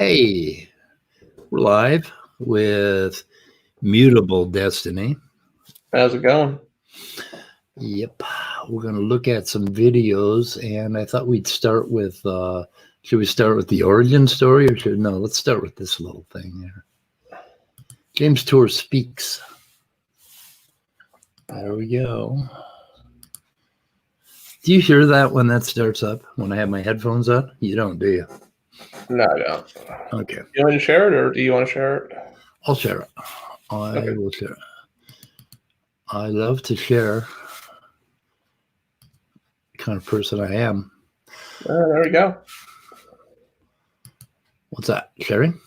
Hey, we're live with Mutable Destiny. How's it going? Yep, we're going to look at some videos, and I thought we'd start with, should we start with the origin story, or no, let's start with this little thing here. James Tour Speaks. There we go. Do you hear that when that starts up, when I have my headphones on? You don't, do you? No, I don't. Okay. Do you want me to share it, or do you want to share it? I'll share it. I will share it. I love to share. The kind of person I am. There we go. What's that? Sharing?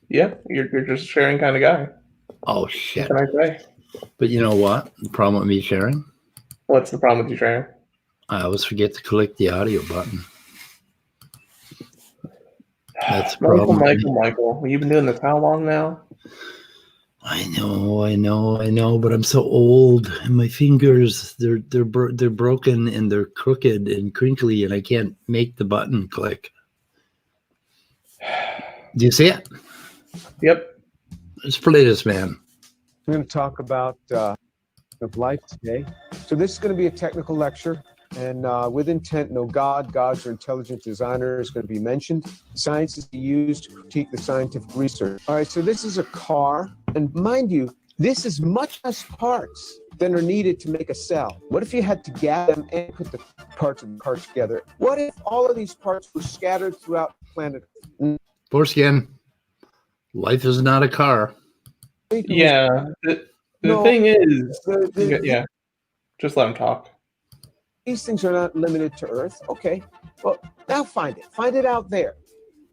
Yeah, you're just a sharing kind of guy. Oh, shit. What can I say? But you know what? The problem with me sharing? What's the problem with you sharing? I always forget to click the audio button. That's the problem. Michael. You've been doing this how long now? I know, but I'm so old, and my fingers, they're broken, and they're crooked and crinkly, and I can't make the button click. Do you see it? Yep. Let's play this, man. I'm going to talk about life today. So this is going to be a technical lecture, and with intent, no God, gods, or intelligent designer is going to be mentioned. Science is used to critique the scientific research. All right, so this is a car, and mind you, this is much less parts than are needed to make a cell. What if you had to gather them and put the parts of the car together? What if all of these parts were scattered throughout the planet? Foreskin, life is not a car. Yeah. The thing is, yeah, just let him talk. These things are not limited to Earth. Okay, well, now find it. Find it out there.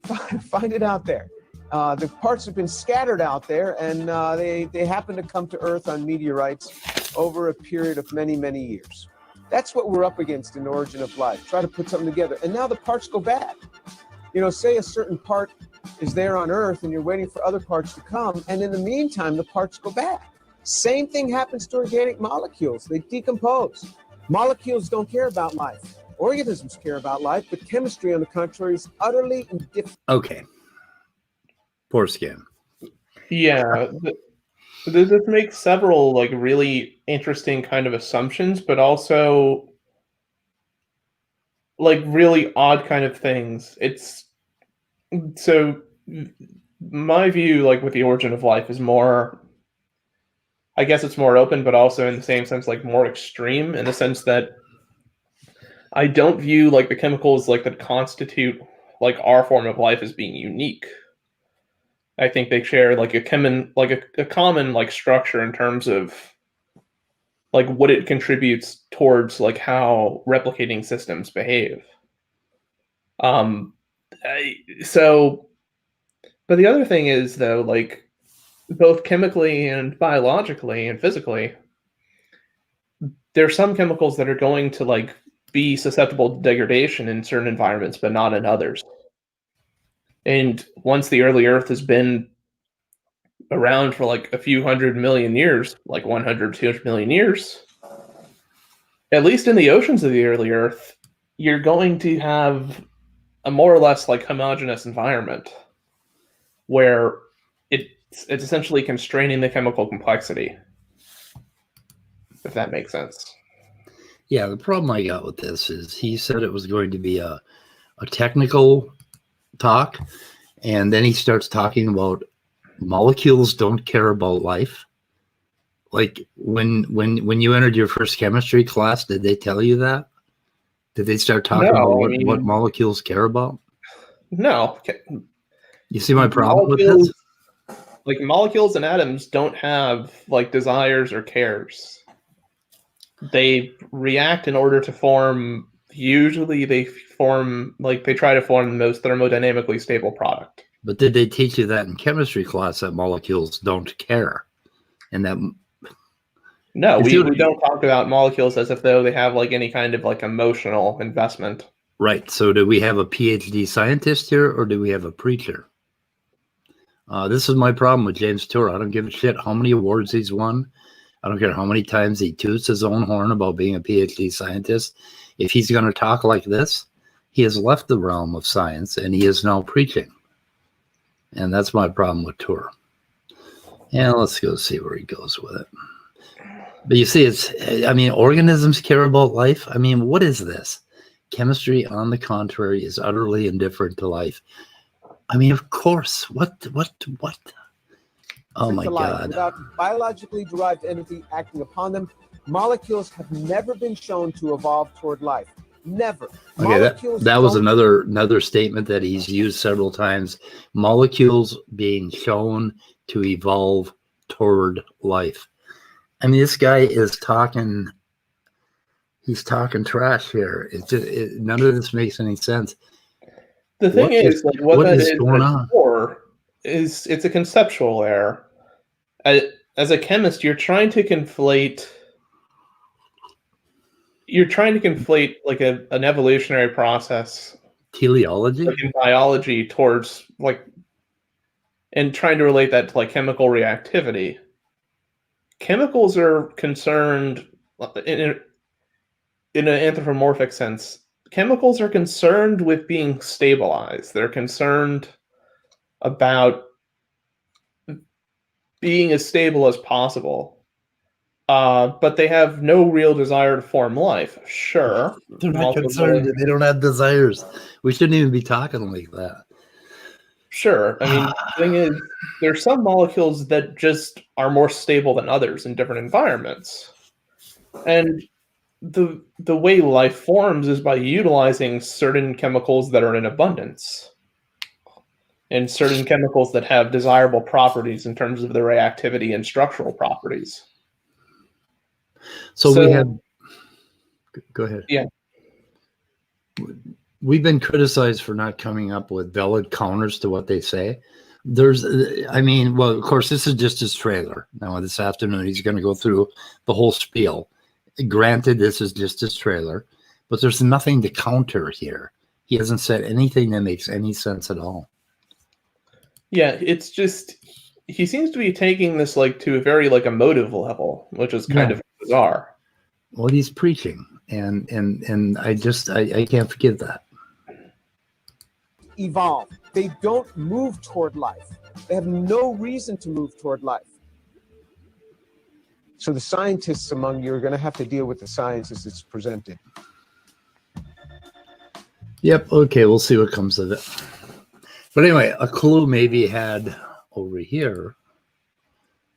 Find it out there. The parts have been scattered out there, and they happen to come to Earth on meteorites over a period of many, many years. That's what we're up against in Origin of Life. Try to put something together, and now the parts go bad. You know, say a certain part is there on Earth, and you're waiting for other parts to come, and in the meantime, the parts go bad. Same thing happens to organic molecules. They decompose. Molecules don't care about life. Organisms care about life, but chemistry, on the contrary, is utterly indifferent. Okay. Foreskin. Yeah. This makes several like really interesting kind of assumptions, but also like really odd kind of things. It's so my view, like with the origin of life, is more, I guess it's more open, but also in the same sense, like more extreme, in the sense that I don't view like the chemicals like that constitute like our form of life as being unique. I think they share like a common like structure in terms of like what it contributes towards like how replicating systems behave. But the other thing is, though, like both chemically and biologically and physically, there are some chemicals that are going to like be susceptible to degradation in certain environments, but not in others. And once the early Earth has been around for like a few 100 million years, like 100, 200 million years, at least in the oceans of the early Earth, you're going to have a more or less like homogeneous environment where it's essentially constraining the chemical complexity, if that makes sense. Yeah, the problem I got with this is he said it was going to be a technical talk, and then he starts talking about molecules don't care about life. Like when you entered your first chemistry class, did they tell you that? Did they start talking about what molecules care about? No. You see my problem with this? Like molecules and atoms don't have like desires or cares. They react in order to form, usually they try to form the most thermodynamically stable product. But did they teach you that in chemistry class, that molecules don't care? And that no, we don't talk about molecules as if though they have like any kind of like emotional investment. Right. So do we have a PhD scientist here, or do we have a preacher? This is my problem with James Tour. I don't give a shit how many awards he's won. I don't care how many times he toots his own horn about being a PhD scientist. If he's going to talk like this, he has left the realm of science and he is now preaching. And that's my problem with Tour. And let's go see where he goes with it. But you see, organisms care about life. I mean, what is this? Chemistry, on the contrary, is utterly indifferent to life. I mean, of course. What? Oh my God. Without biologically derived energy acting upon them, molecules have never been shown to evolve toward life. Never. Okay, that was another statement that he's used several times. Molecules being shown to evolve toward life. I mean, this guy is talking. He's talking trash here. It's just none of this makes any sense. The thing is, what that is going on? Is it's a conceptual error. As a chemist, you're trying to conflate like an evolutionary process, teleology, like in biology, towards and trying to relate that to like chemical reactivity. Chemicals are concerned in an anthropomorphic sense. Chemicals are concerned with being stabilized. They're concerned about being as stable as possible. But they have no real desire to form life. Sure. They're not concerned. They don't have desires. We shouldn't even be talking like that. Sure. I mean, the thing is, there's some molecules that just are more stable than others in different environments. And the way life forms is by utilizing certain chemicals that are in abundance and certain chemicals that have desirable properties in terms of their reactivity and structural properties. So we have, go ahead. Yeah. We've been criticized for not coming up with valid counters to what they say. Of course, this is just his trailer. Now, this afternoon, he's going to go through the whole spiel. Granted, this is just his trailer, but there's nothing to counter here. He hasn't said anything that makes any sense at all. Yeah, it's just he seems to be taking this to a very emotive level, which is kind of bizarre. Well, he's preaching, and I can't forgive that. Evolve. They don't move toward life. They have no reason to move toward life. So the scientists among you are going to have to deal with the science as it's presented. Yep. Okay. We'll see what comes of it. But anyway, a clue maybe had over here.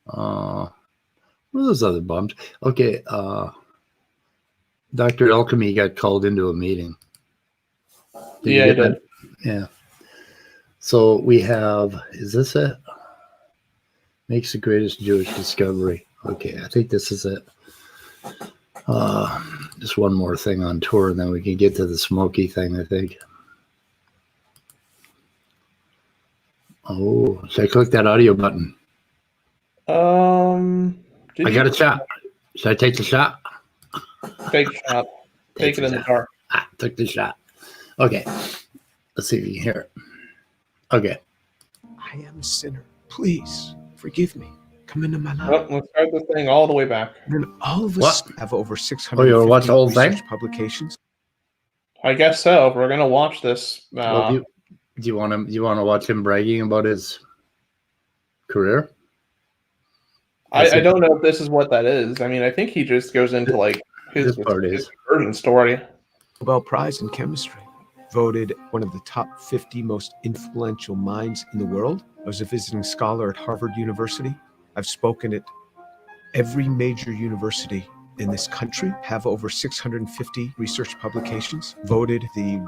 What are those other bums? Okay. Dr. Alchemy got called into a meeting. Yeah, he did. Yeah. So we have, is this it? Makes the greatest Jewish discovery. Okay, I think this is it. Just one more thing on Tour, and then we can get to the Smoky thing, I think. Oh, should I click that audio button? I got a shot. Should I take the shot? Take a shot. Take it in the dark. Took the shot. Okay. Let's see if you can hear it. Okay. I am a sinner. Please forgive me. Come into my life. Well, let's start this thing all the way back. And all of us have over 600 you want to watch the whole thing? Publications. I guess so. We're gonna watch this. Do you want to watch him bragging about his career? I don't know if this is what that is. I mean, I think he just goes into his conversion story. Nobel Prize in Chemistry. Voted one of the top 50 most influential minds in the world. I was a visiting scholar at Harvard University. I've spoken at every major university in this country, have over 650 research publications, voted the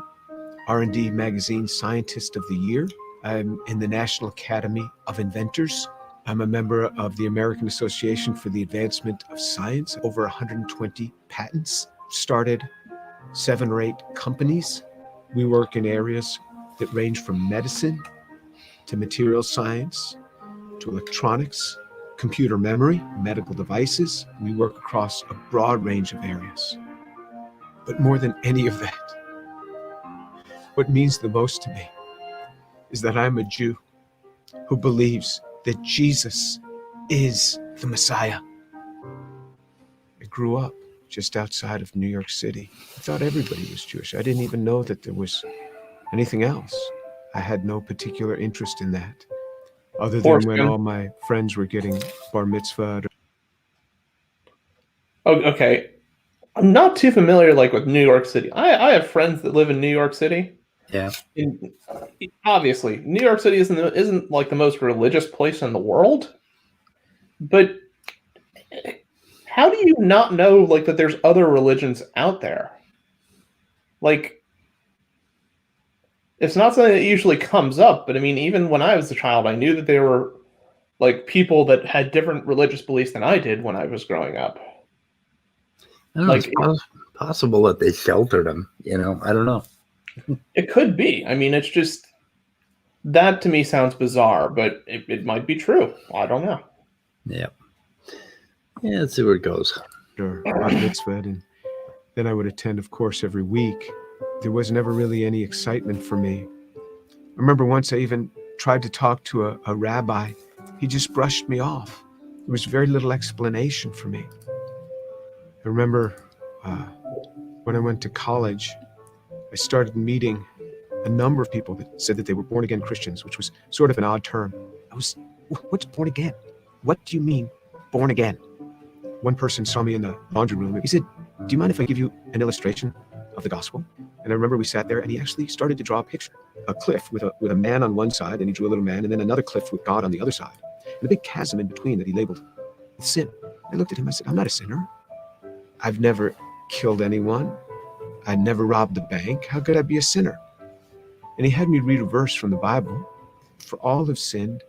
R&D magazine Scientist of the Year. I'm in the National Academy of Inventors. I'm a member of the American Association for the Advancement of Science, over 120 patents, started 7 or 8 companies. We work in areas that range from medicine to material science to electronics, computer memory, medical devices. We work across a broad range of areas. But more than any of that, what means the most to me is that I'm a Jew who believes that Jesus is the Messiah. I grew up just outside of New York City. I thought everybody was Jewish. I didn't even know that there was anything else. I had no particular interest in that. Other than Horseman. when all my friends were getting bar mitzvah. Oh, okay. I'm not too familiar like with New York City. I have friends that live in New York City. Yeah. And obviously, New York City isn't like the most religious place in the world. But how do you not know like that there's other religions out there? Like, it's not something that usually comes up, but I mean, even when I was a child, I knew that there were like people that had different religious beliefs than I did when I was growing up. I don't know, Like, it's possible that they sheltered him. You know, I don't know. it could be. I mean, it's just that to me sounds bizarre, but it might be true. I don't know. Yeah. Yeah, let's see where it goes. Or bar mitzvah, and then I would attend, of course, every week. There was never really any excitement for me. I remember once I even tried to talk to a rabbi. He just brushed me off. There was very little explanation for me. I remember when I went to college, I started meeting a number of people that said that they were born-again Christians, which was sort of an odd term. What's born again? What do you mean, born again? One person saw me in the laundry room. He said, do you mind if I give you an illustration of the gospel? And I remember we sat there and he actually started to draw a picture, a cliff with a man on one side, and he drew a little man, and then another cliff with God on the other side, and a big chasm in between that he labeled with sin. I looked at him, I said, I'm not a sinner. I've never killed anyone. I never robbed a bank. How could I be a sinner? And he had me read a verse from the Bible. For all have sinned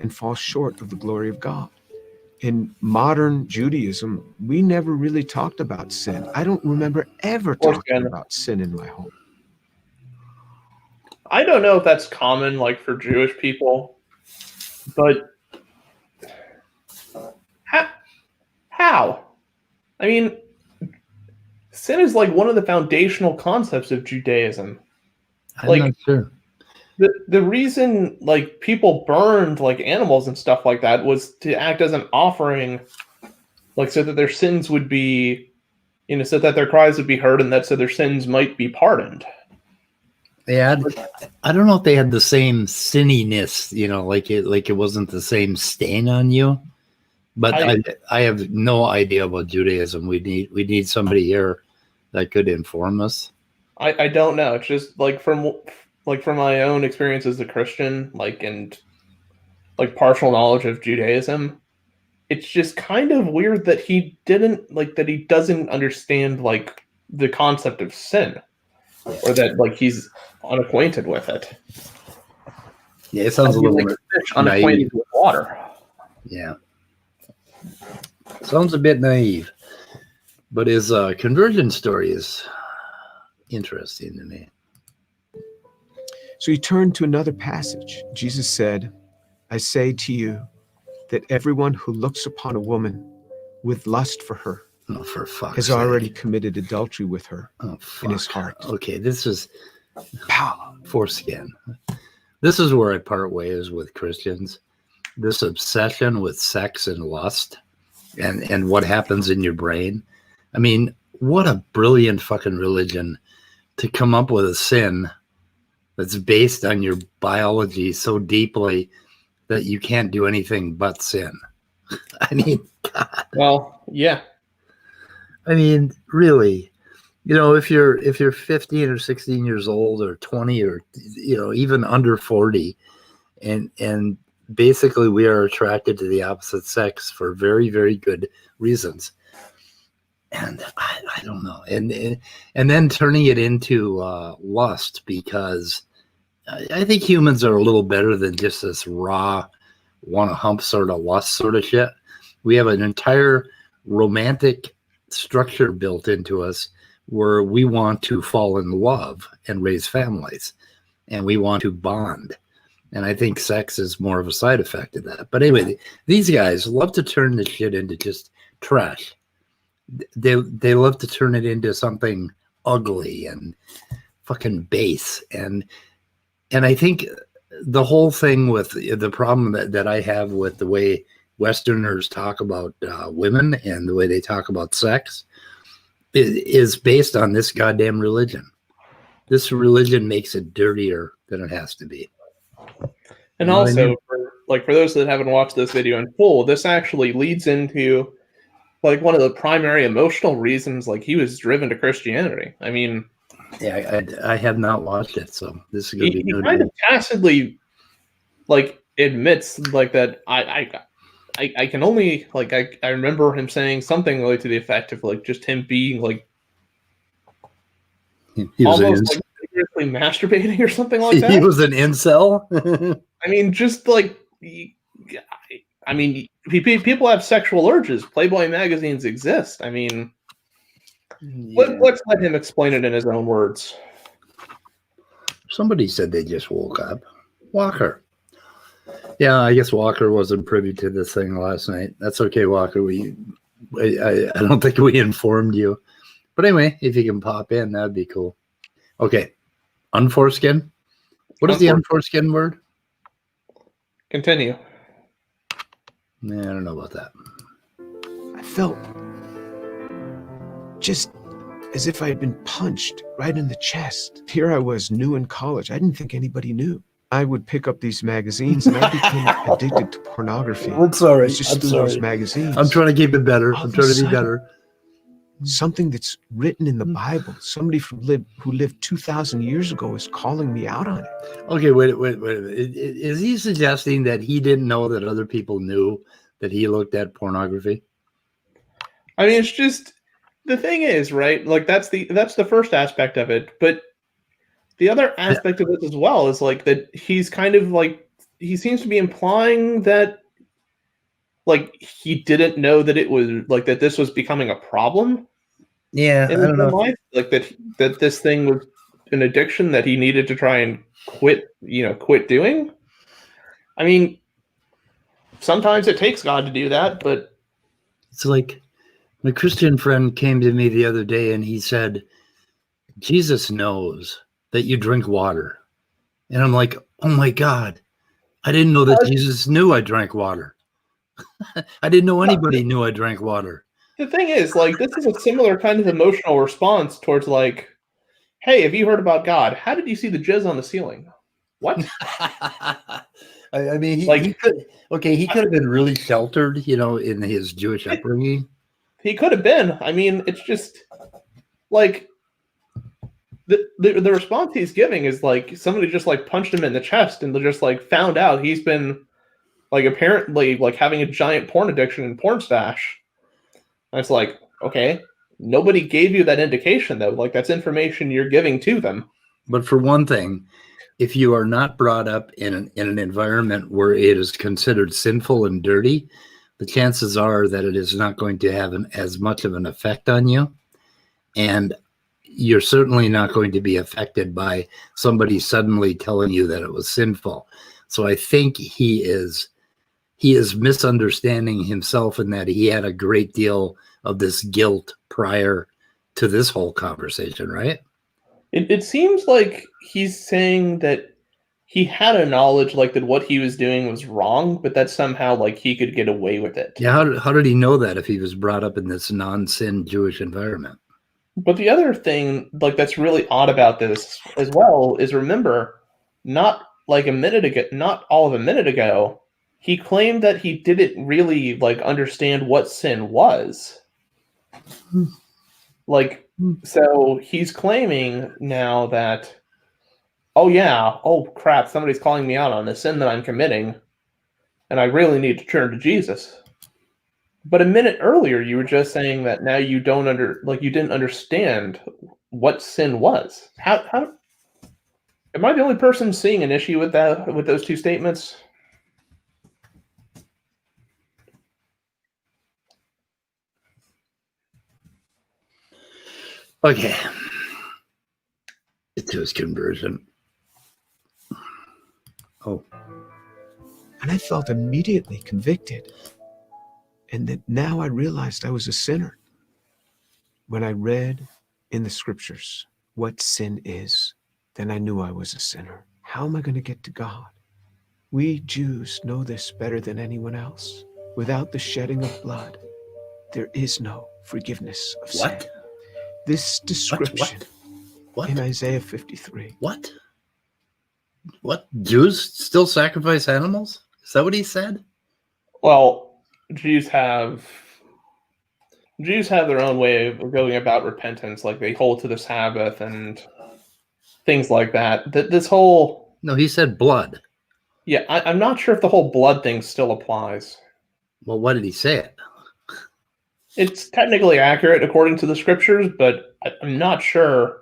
and fall short of the glory of God. In modern Judaism, we never really talked about sin. I don't remember ever talking about sin in my home. I don't know if that's common like for Jewish people, but how? I mean, sin is like one of the foundational concepts of Judaism. I'm not sure. The reason like people burned like animals and stuff like that was to act as an offering, like so that their sins would be, you know, so that their cries would be heard, and that so their sins might be pardoned. Yeah, I don't know if they had the same sinniness, you know, like it wasn't the same stain on you. But I have no idea about Judaism. We need somebody here that could inform us. I don't know. It's just like from my own experience as a Christian, like, and like partial knowledge of Judaism, it's just kind of weird that he doesn't understand like the concept of sin, or that like he's unacquainted with it. Yeah, it sounds a little like a fish unacquainted with water. Yeah. Sounds a bit naive, but his conversion story is interesting to me. So he turned to another passage. Jesus said, I say to you that everyone who looks upon a woman with lust for her has already committed adultery with her in his heart. Okay, this is foreskin. This is where I part ways with Christians. This obsession with sex and lust and what happens in your brain. I mean, what a brilliant fucking religion to come up with a sin that's based on your biology so deeply that you can't do anything but sin. I mean, God. Well, yeah. I mean, really, you know, if you're 15 or 16 years old or 20 or, you know, even under 40, and basically we are attracted to the opposite sex for very, very good reasons. And I don't know. And then turning it into lust, because I think humans are a little better than just this raw, want to hump sort of lust sort of shit. We have an entire romantic structure built into us where we want to fall in love and raise families, and we want to bond. And I think sex is more of a side effect of that. But anyway, these guys love to turn this shit into just trash. They love to turn it into something ugly and fucking base. And I think the whole thing with the problem that I have with the way Westerners talk about women and the way they talk about sex is based on this goddamn religion. This religion makes it dirtier than it has to be. And You know what I also mean? like, for those that haven't watched this video in full, this actually leads into like one of the primary emotional reasons like he was driven to Christianity. I mean, Yeah, I have not watched it, so this is going to be he new to kind me. of tacitly like admits like that I can only like I remember him saying something like to the effect of like just him being like He was almost an like vigorously masturbating or something like he that. was an incel. I mean, just like I mean, people have sexual urges. Playboy magazines exist. I mean, let's let him explain it in his own words. Somebody said they just woke up. Walker. Yeah, I guess Walker wasn't privy to this thing last night. That's okay, Walker. I don't think we informed you. But anyway, if you can pop in, that'd be cool. Okay. Unforeskin? What is the unforeskin word? Continue. Nah, I don't know about that. I felt just as if I had been punched right in the chest. Here I was, new in college. I didn't think anybody knew. I would pick up these magazines and I became addicted to pornography. I'm sorry. It's just through those magazines. I'm trying to keep it better. All I'm of a trying to be sudden, better. Something that's written in the Bible, somebody who lived 2,000 years ago is calling me out on it. Okay, wait a minute. Is he suggesting that he didn't know that other people knew that he looked at pornography? I mean, it's just the thing is, right? Like that's the first aspect of it, but the other aspect of it as well is like that he's kind of like he seems to be implying that like he didn't know that it was like that this was becoming a problem. Yeah, in I don't know. life, like that this thing was an addiction that he needed to try and quit doing. I mean, sometimes it takes God to do that, but It's like my Christian friend came to me the other day and he said, Jesus knows that you drink water. And I'm like, oh my God, I didn't know that Jesus knew I drank water. I didn't know anybody knew I drank water. the thing is, like, this is a similar kind of emotional response towards like, hey, have you heard about God? How did you see the jizz on the ceiling? What? I mean, he Like- could have been really sheltered, in his Jewish upbringing. He could have been. I mean, it's just like the response he's giving is like somebody just like punched him in the chest and just like found out he's been like apparently like having a giant porn addiction and porn stash. And it's like, okay, nobody gave you that indication though. Like that's information you're giving to them. But for one thing, if you are not brought up in an environment where it is considered sinful and dirty, the chances are that it is not going to have as much of an effect on you. And you're certainly not going to be affected by somebody suddenly telling you that it was sinful. So I think he is misunderstanding himself in that he had a great deal of this guilt prior to this whole conversation, right? It seems like he's saying that he had a knowledge like that what he was doing was wrong, but that somehow like he could get away with it. Yeah, how did he know that if he was brought up in this non-sin Jewish environment? But the other thing like that's really odd about this as well is remember, not all of a minute ago, he claimed that he didn't really like understand what sin was. Like, so he's claiming now that, oh crap, somebody's calling me out on the sin that I'm committing, and I really need to turn to Jesus. But a minute earlier, you were just saying that now you you didn't understand what sin was. How am I the only person seeing an issue with those two statements? Okay. To his conversion. Oh. And I felt immediately convicted. And that now I realized I was a sinner. When I read in the scriptures what sin is, then I knew I was a sinner. How am I going to get to God? We Jews know this better than anyone else. Without the shedding of blood, there is no forgiveness of sin. What? This description What? in Isaiah 53. What? Jews still sacrifice animals? Is that what he said? Well, Jews have their own way of going about repentance, like they hold to the Sabbath and things like that. This whole No, he said blood. yeah, I'm not sure if the whole blood thing still applies. Well, what did he say it? It's technically accurate according to the scriptures, but I'm not sure.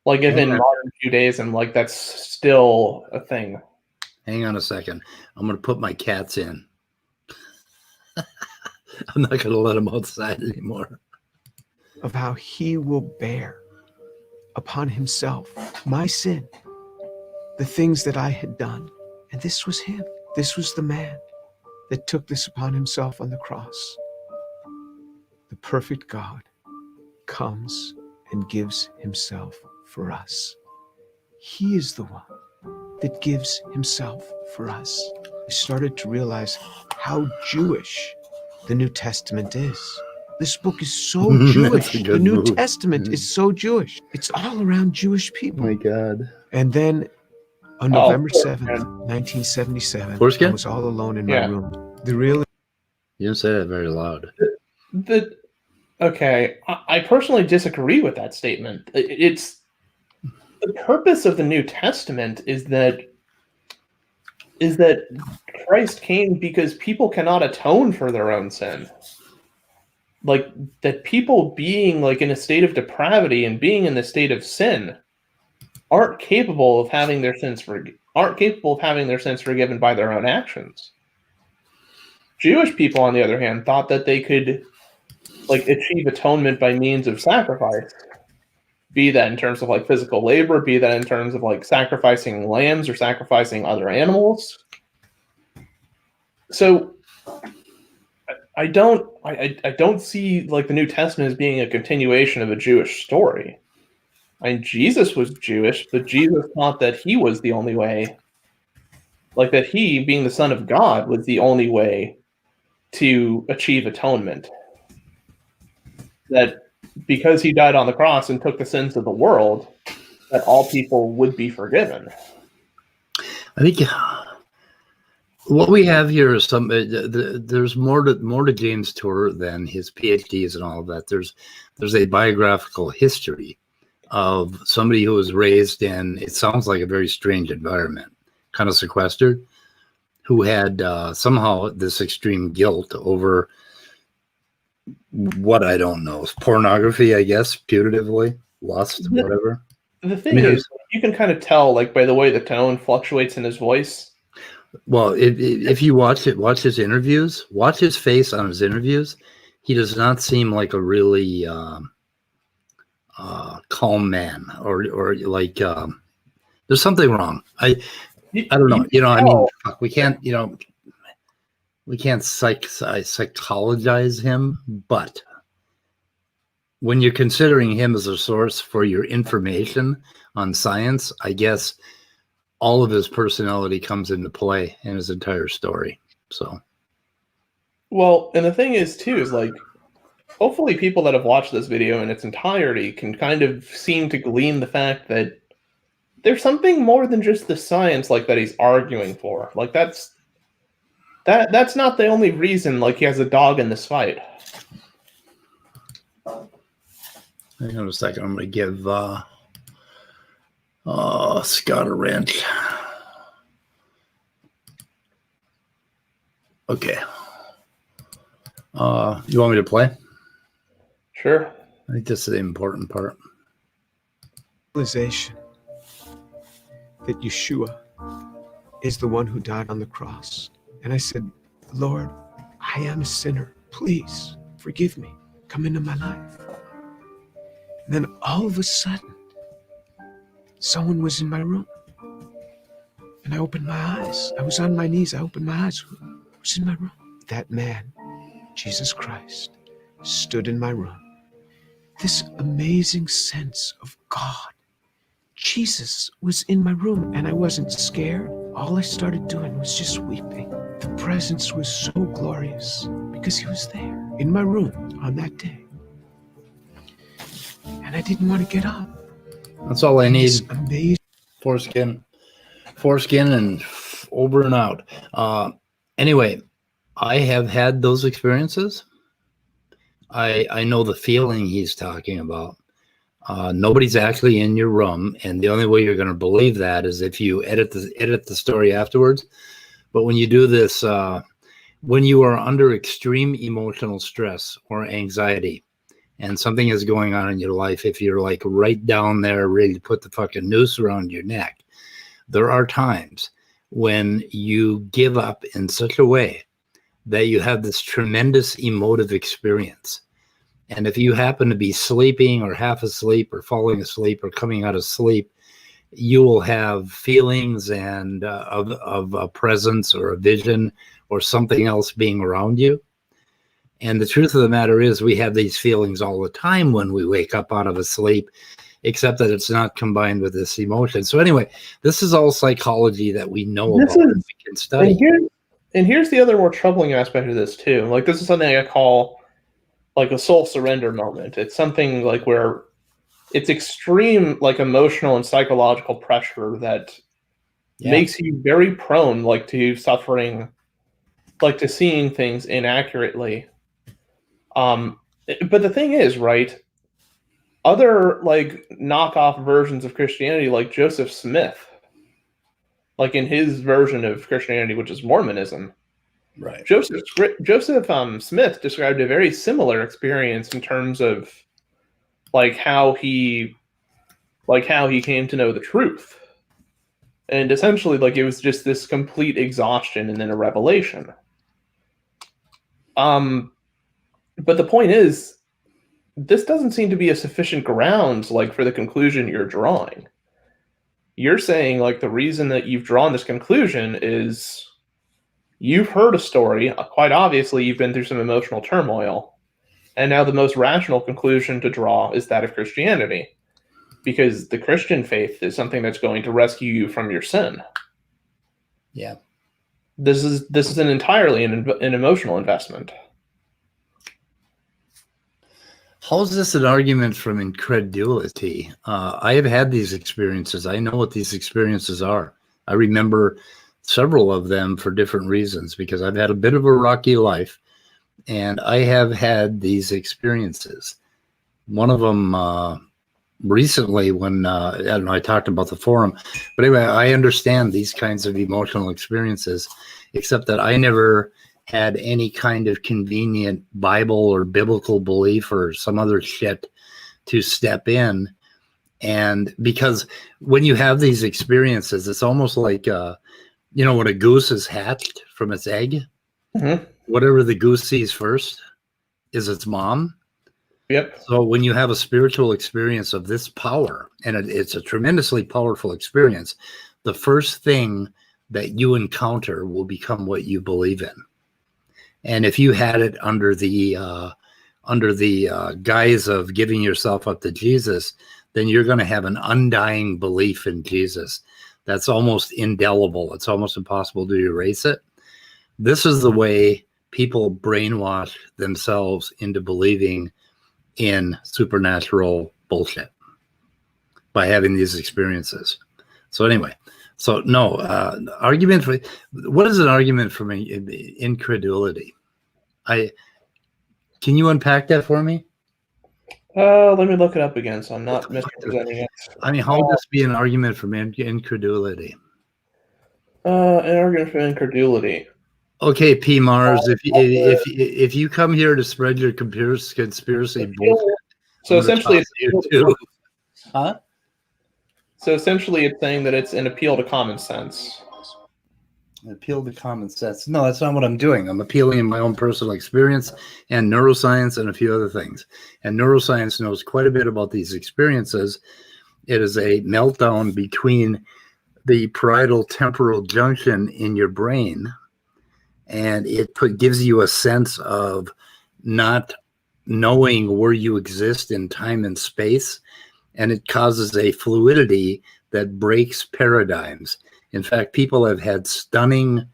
Like if in Okay. modern Judaism, like that's still a thing. Hang on a second. I'm going to put my cats in. I'm not going to let them outside anymore. Of how he will bear upon himself my sin, the things that I had done. And this was him. This was the man that took this upon himself on the cross. The perfect God comes and gives himself for us. He is the one that gives himself for us. I started to realize how Jewish the New Testament is. This book is so Jewish. That's a The good New move. Testament is so Jewish. It's all around Jewish people. Oh my God. And then on Oh, November Horseman. 7th, 1977, Horseman? I was all alone in my Yeah. room. The real You didn't say that very loud. Okay, I personally disagree with that statement. It's the purpose of the New Testament is that Christ came because people cannot atone for their own sin. Like that people being like in a state of depravity and being in the state of sin aren't capable of having their sins forgiven by their own actions. Jewish people, on the other hand, thought that they could like achieve atonement by means of sacrifice, be that in terms of like physical labor, be that in terms of like sacrificing lambs or sacrificing other animals. So I don't see like the New Testament as being a continuation of a Jewish story. I mean, Jesus was Jewish, but Jesus thought that he was the only way, like that he, being the Son of God, was the only way to achieve atonement. That because he died on the cross and took the sins of the world, that all people would be forgiven. I think what we have here is there's more to James Tour than his PhDs and all of that. There's a biographical history of somebody who was raised in, it sounds like a very strange environment, kind of sequestered, who had somehow this extreme guilt over what I don't know, pornography, I guess, putatively, lust, whatever. The thing is, you can kind of tell, like by the way the tone fluctuates in his voice. Well, if you watch his interviews, watch his face on his interviews. He does not seem like a really calm man, or like there's something wrong. I don't know. I mean, fuck, we can't psychologize him, but when you're considering him as a source for your information on science, I guess all of his personality comes into play in his entire story. So, well, and the thing is too is like, hopefully people that have watched this video in its entirety can kind of seem to glean the fact that there's something more than just the science like that he's arguing for. Like that's not the only reason like he has a dog in this fight. hang on a second. I'm going to give Scott a wrench. Okay. You want me to play? Sure. I think this is the important part. realization that Yeshua is the one who died on the cross. And I said, Lord, I am a sinner. Please forgive me. Come into my life. And then all of a sudden, someone was in my room. And I opened my eyes. I was on my knees. I opened my eyes. Who was in my room? That man, Jesus Christ, stood in my room. This amazing sense of God. Jesus was in my room and I wasn't scared. All I started doing was just weeping. The presence was so glorious because he was there in my room on that day. And I didn't want to get up. That's all I need. This amazing. Foreskin and over and out. Anyway, I have had those experiences. I know the feeling he's talking about. Nobody's actually in your room, and the only way you're going to believe that is if you edit the story afterwards. But when you do this, when you are under extreme emotional stress or anxiety, and something is going on in your life, if you're like right down there ready to put the fucking noose around your neck, there are times when you give up in such a way that you have this tremendous emotive experience. And if you happen to be sleeping or half asleep or falling asleep or coming out of sleep, you will have feelings and of a presence or a vision or something else being around you. And the truth of the matter is we have these feelings all the time when we wake up out of a sleep, except that it's not combined with this emotion. So anyway, this is all psychology that we know about and we can study. And here's the other more troubling aspect of this too. Like, this is something I call like a soul surrender moment. It's something like where it's extreme like emotional and psychological pressure that makes you very prone like to suffering, like to seeing things inaccurately. But the thing is, right, other like knockoff versions of Christianity, like Joseph Smith, like in his version of Christianity, which is Mormonism, right? Joseph Smith described a very similar experience in terms of like how he came to know the truth, and essentially like it was just this complete exhaustion and then a revelation. But the point is, this doesn't seem to be a sufficient ground like for the conclusion you're drawing. You're saying like the reason that you've drawn this conclusion is you've heard a story, quite obviously you've been through some emotional turmoil, and now the most rational conclusion to draw is that of Christianity, because the Christian faith is something that's going to rescue you from your sin. Yeah. This is an entirely an emotional investment. How is this an argument from incredulity? I have had these experiences. I know what these experiences are. I remember several of them for different reasons because I've had a bit of a rocky life, and I have had these experiences. One of them recently when, I don't know, I talked about the forum, but anyway, I understand these kinds of emotional experiences, except that I never had any kind of convenient Bible or biblical belief or some other shit to step in. And because when you have these experiences, it's almost like, when a goose is hatched from its egg, whatever the goose sees first is its mom. Yep. So when you have a spiritual experience of this power, and it's a tremendously powerful experience, the first thing that you encounter will become what you believe in. And if you had it under the guise of giving yourself up to Jesus, then you're going to have an undying belief in Jesus that's almost indelible. It's almost impossible to erase it. This is the way people brainwash themselves into believing in supernatural bullshit by having these experiences. So anyway, argument for what is an argument from incredulity? Can you unpack that for me? Let me look it up again, so I'm not misrepresenting it. I mean, how would this be an argument from incredulity? An argument from incredulity. Okay, P. Mars, if you come here to spread your conspiracy bullshit, so essentially, So essentially, it's saying that it's an appeal to common sense. An appeal to common sense. No, that's not what I'm doing. I'm appealing in my own personal experience and neuroscience and a few other things. And neuroscience knows quite a bit about these experiences. It is a meltdown between the parietal temporal junction in your brain, and it gives you a sense of not knowing where you exist in time and space, and it causes a fluidity that breaks paradigms. In fact, people have had stunning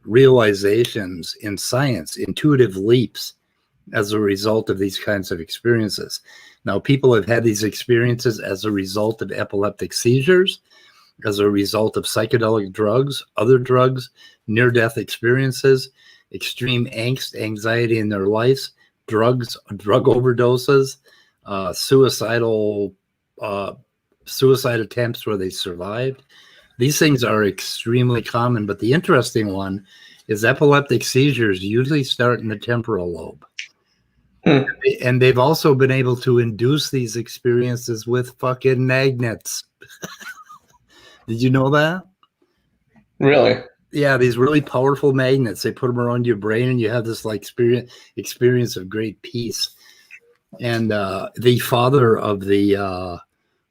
realizations in science, intuitive leaps, as a result of these kinds of experiences. Now, people have had these experiences as a result of epileptic seizures, as a result of psychedelic drugs, other drugs, near-death experiences, extreme angst, anxiety in their lives, drug overdoses, suicide attempts where they survived. These things are extremely common, but the interesting one is epileptic seizures usually start in the temporal lobe. And they've also been able to induce these experiences with fucking magnets. Did you know that? Really? Yeah, these really powerful magnets. They put them around your brain, and you have this like experience of great peace. And the father of the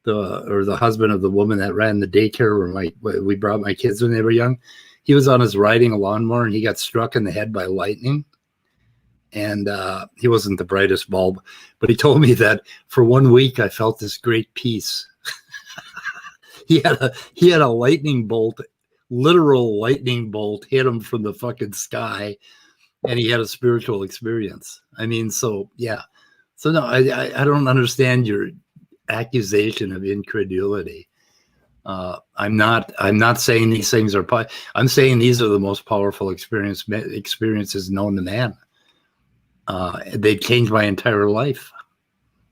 husband of the woman that ran the daycare where we brought my kids when they were young, he was on his riding a lawnmower, and he got struck in the head by lightning. And he wasn't the brightest bulb, but he told me that for 1 week I felt this great peace. He had a lightning bolt, literal lightning bolt, hit him from the fucking sky, and he had a spiritual experience. I mean, so yeah. So no, I don't understand your accusation of incredulity. I'm not saying these things are. I'm saying these are the most powerful experiences known to man. They changed my entire life.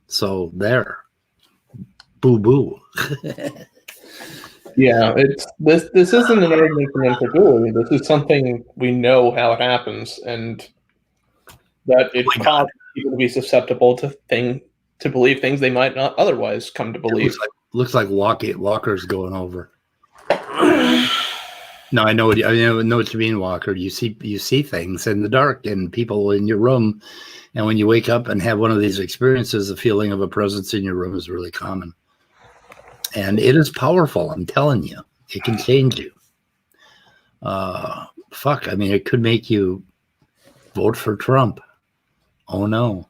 So there, boo boo. Yeah, this isn't an argument for incredulity. This is something we know how it happens, and that it causes people to be susceptible to believe things they might not otherwise come to believe. Looks like Walker's going over. No, I know what you mean, Walker. You see things in the dark and people in your room, and when you wake up and have one of these experiences, the feeling of a presence in your room is really common. And it is powerful, I'm telling you. It can change you. Fuck, I mean, it could make you vote for Trump. Oh, no.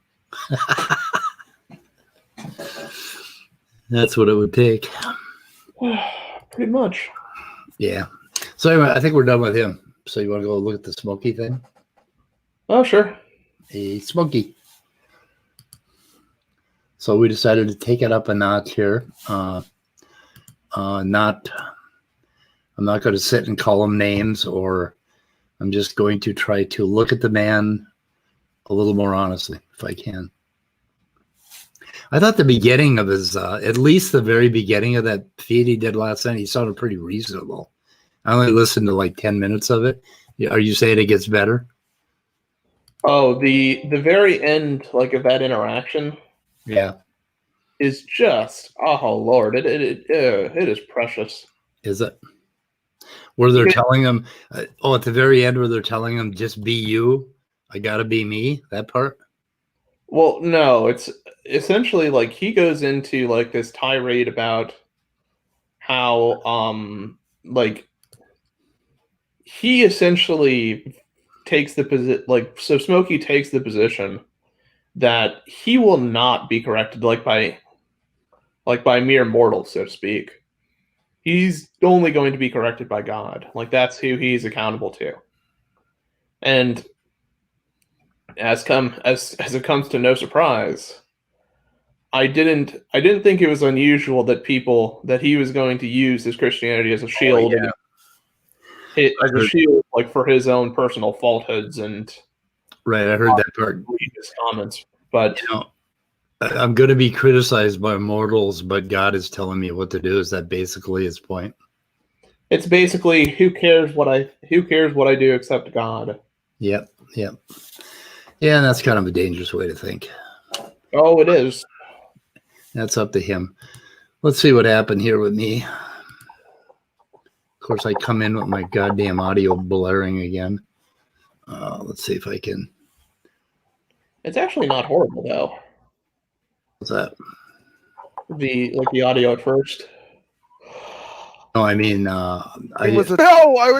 That's what it would take. Pretty much. Yeah. So anyway, I think we're done with him. So you want to go look at the Smoky thing? Oh, sure. Hey, Smoky. So we decided to take it up a notch here. I'm not going to sit and call him names, or I'm just going to try to look at the man a little more honestly, if I can. I thought the beginning of his, at least the very beginning of that feed he did last night, he sounded pretty reasonable. I only listened to like 10 minutes of it. Are you saying it gets better? Oh, the very end, like, of that interaction. Yeah. Is just, oh Lord, it is precious. Is it? Where they're telling him, at the very end, where they're telling him, just be you, I gotta be me, that part? Well, no, it's essentially like he goes into like this tirade about how like he essentially takes the position, like, so Smoky takes the position that he will not be corrected by mere mortals, so to speak. He's only going to be corrected by God. Like, that's who he's accountable to. And as it comes to no surprise, I didn't think it was unusual that he was going to use his Christianity as a shield, like, for his own personal falsehoods and right. I heard that part. His comments, but I'm going to be criticized by mortals, but God is telling me what to do. Is that basically his point? It's basically, who cares what I do except God. Yep. Yeah, and that's kind of a dangerous way to think. Oh, it is. That's up to him. Let's see what happened here with me. Of course, I come in with my goddamn audio blaring again. Let's see if I can. It's actually not horrible, though. What's that? The audio at first. No, I mean, I was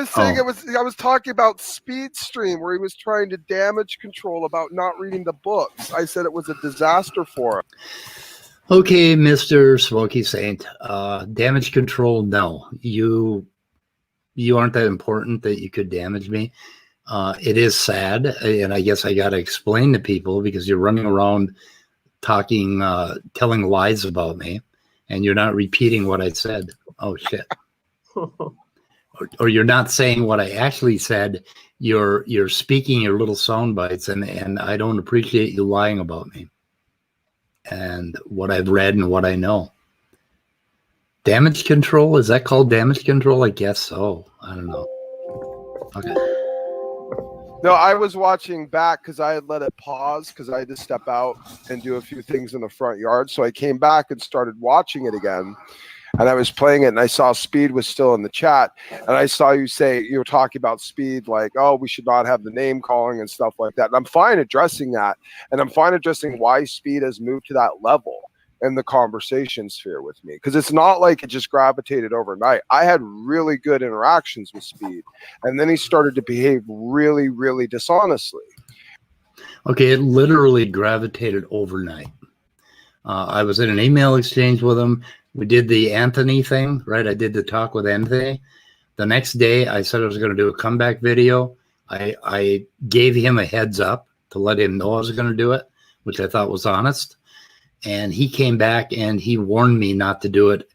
saying I was talking about Speed Stream, where he was trying to damage control about not reading the books. I said it was a disaster for him. Okay, Mr. Smoky Saint. Damage control, no. You aren't that important that you could damage me. It is sad, and I guess I got to explain to people, because you're running around talking, telling lies about me, and you're not repeating what I said. Oh, shit. or you're not saying what I actually said. You're speaking your little sound bites, and I don't appreciate you lying about me and what I've read and what I know. Damage control, is that called damage control? I guess so. I don't know. Okay. No, I was watching back because I had let it pause because I had to step out and do a few things in the front yard. So I came back and started watching it again. And I was playing it, and I saw Speed was still in the chat. And I saw you say, you were talking about Speed, like, oh, we should not have the name calling and stuff like that. And I'm fine addressing that. And I'm fine addressing why Speed has moved to that level in the conversation sphere with me. Because it's not like it just gravitated overnight. I had really good interactions with Speed. And then he started to behave really, really dishonestly. Okay, it literally gravitated overnight. I was in an email exchange with him. We did the Anthony thing, right? I did the talk with Anthony. The next day, I said I was going to do a comeback video. I gave him a heads up to let him know I was going to do it, which I thought was honest. And he came back and he warned me not to do it,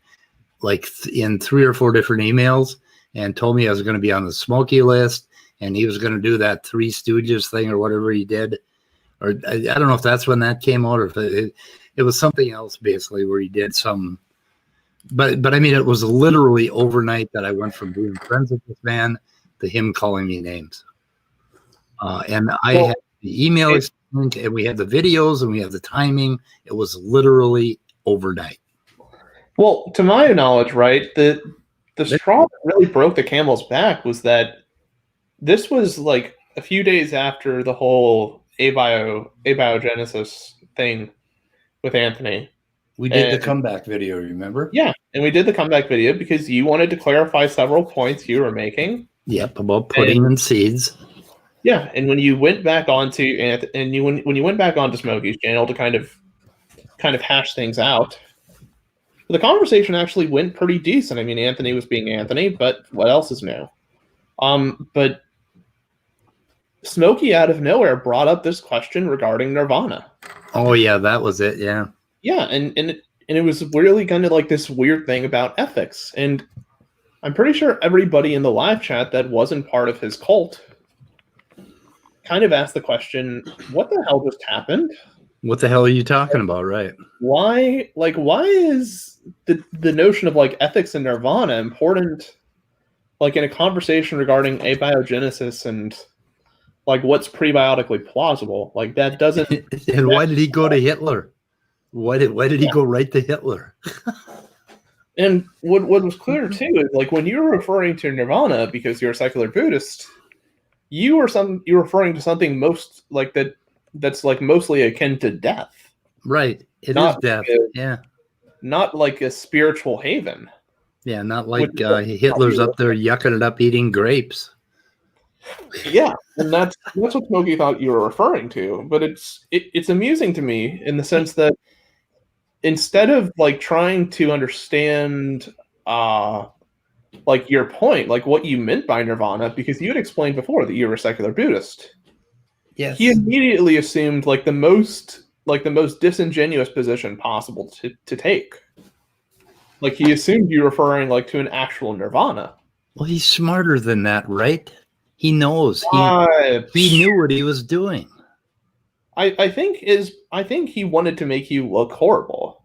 like in 3 or 4 different emails, and told me I was going to be on the Smoky list, and he was going to do that Three Stooges thing or whatever he did. Or I don't know if that's when that came out, or if it was something else basically where he did some. But I mean, it was literally overnight that I went from being friends with this man to him calling me names. And I had the email exchange, and we had the videos, and we had the timing. It was literally overnight. Well, to my knowledge, right, the straw that really broke the camel's back was that this was like a few days after the whole abiogenesis thing with Anthony. We did the comeback video, remember? Yeah, and we did the comeback video because you wanted to clarify several points you were making. Yep, about putting in seeds. Yeah, and when you went back onto when you went back onto Smoky's channel to kind of hash things out, the conversation actually went pretty decent. I mean, Anthony was being Anthony, but what else is new? But Smoky out of nowhere brought up this question regarding Nirvana. Oh yeah, that was it. Yeah. Yeah, and it was really kind of like this weird thing about ethics. And I'm pretty sure everybody in the live chat that wasn't part of his cult kind of asked the question, what the hell just happened? What the hell are you talking about, right? Why is the notion of like ethics and Nirvana important, like in a conversation regarding abiogenesis and like what's prebiotically plausible? Like that doesn't. And why did he go to Hitler? Why did he go right to Hitler? And what was clear too is like when you were referring to Nirvana because you're a secular Buddhist, you're referring to something most like that's like mostly akin to death. Right. It is death. Yeah. Not like a spiritual haven. Yeah, not like Hitler's up there yucking it up eating grapes. Yeah, and that's what Smoky thought you were referring to. But it's amusing to me in the sense that instead of like trying to understand like your point, like what you meant by Nirvana, because you had explained before that you were a secular Buddhist. Yes. He immediately assumed like the most disingenuous position possible to take. Like he assumed you were referring like to an actual Nirvana. Well, he's smarter than that, right? He knows. He knew what he was doing. I think he wanted to make you look horrible.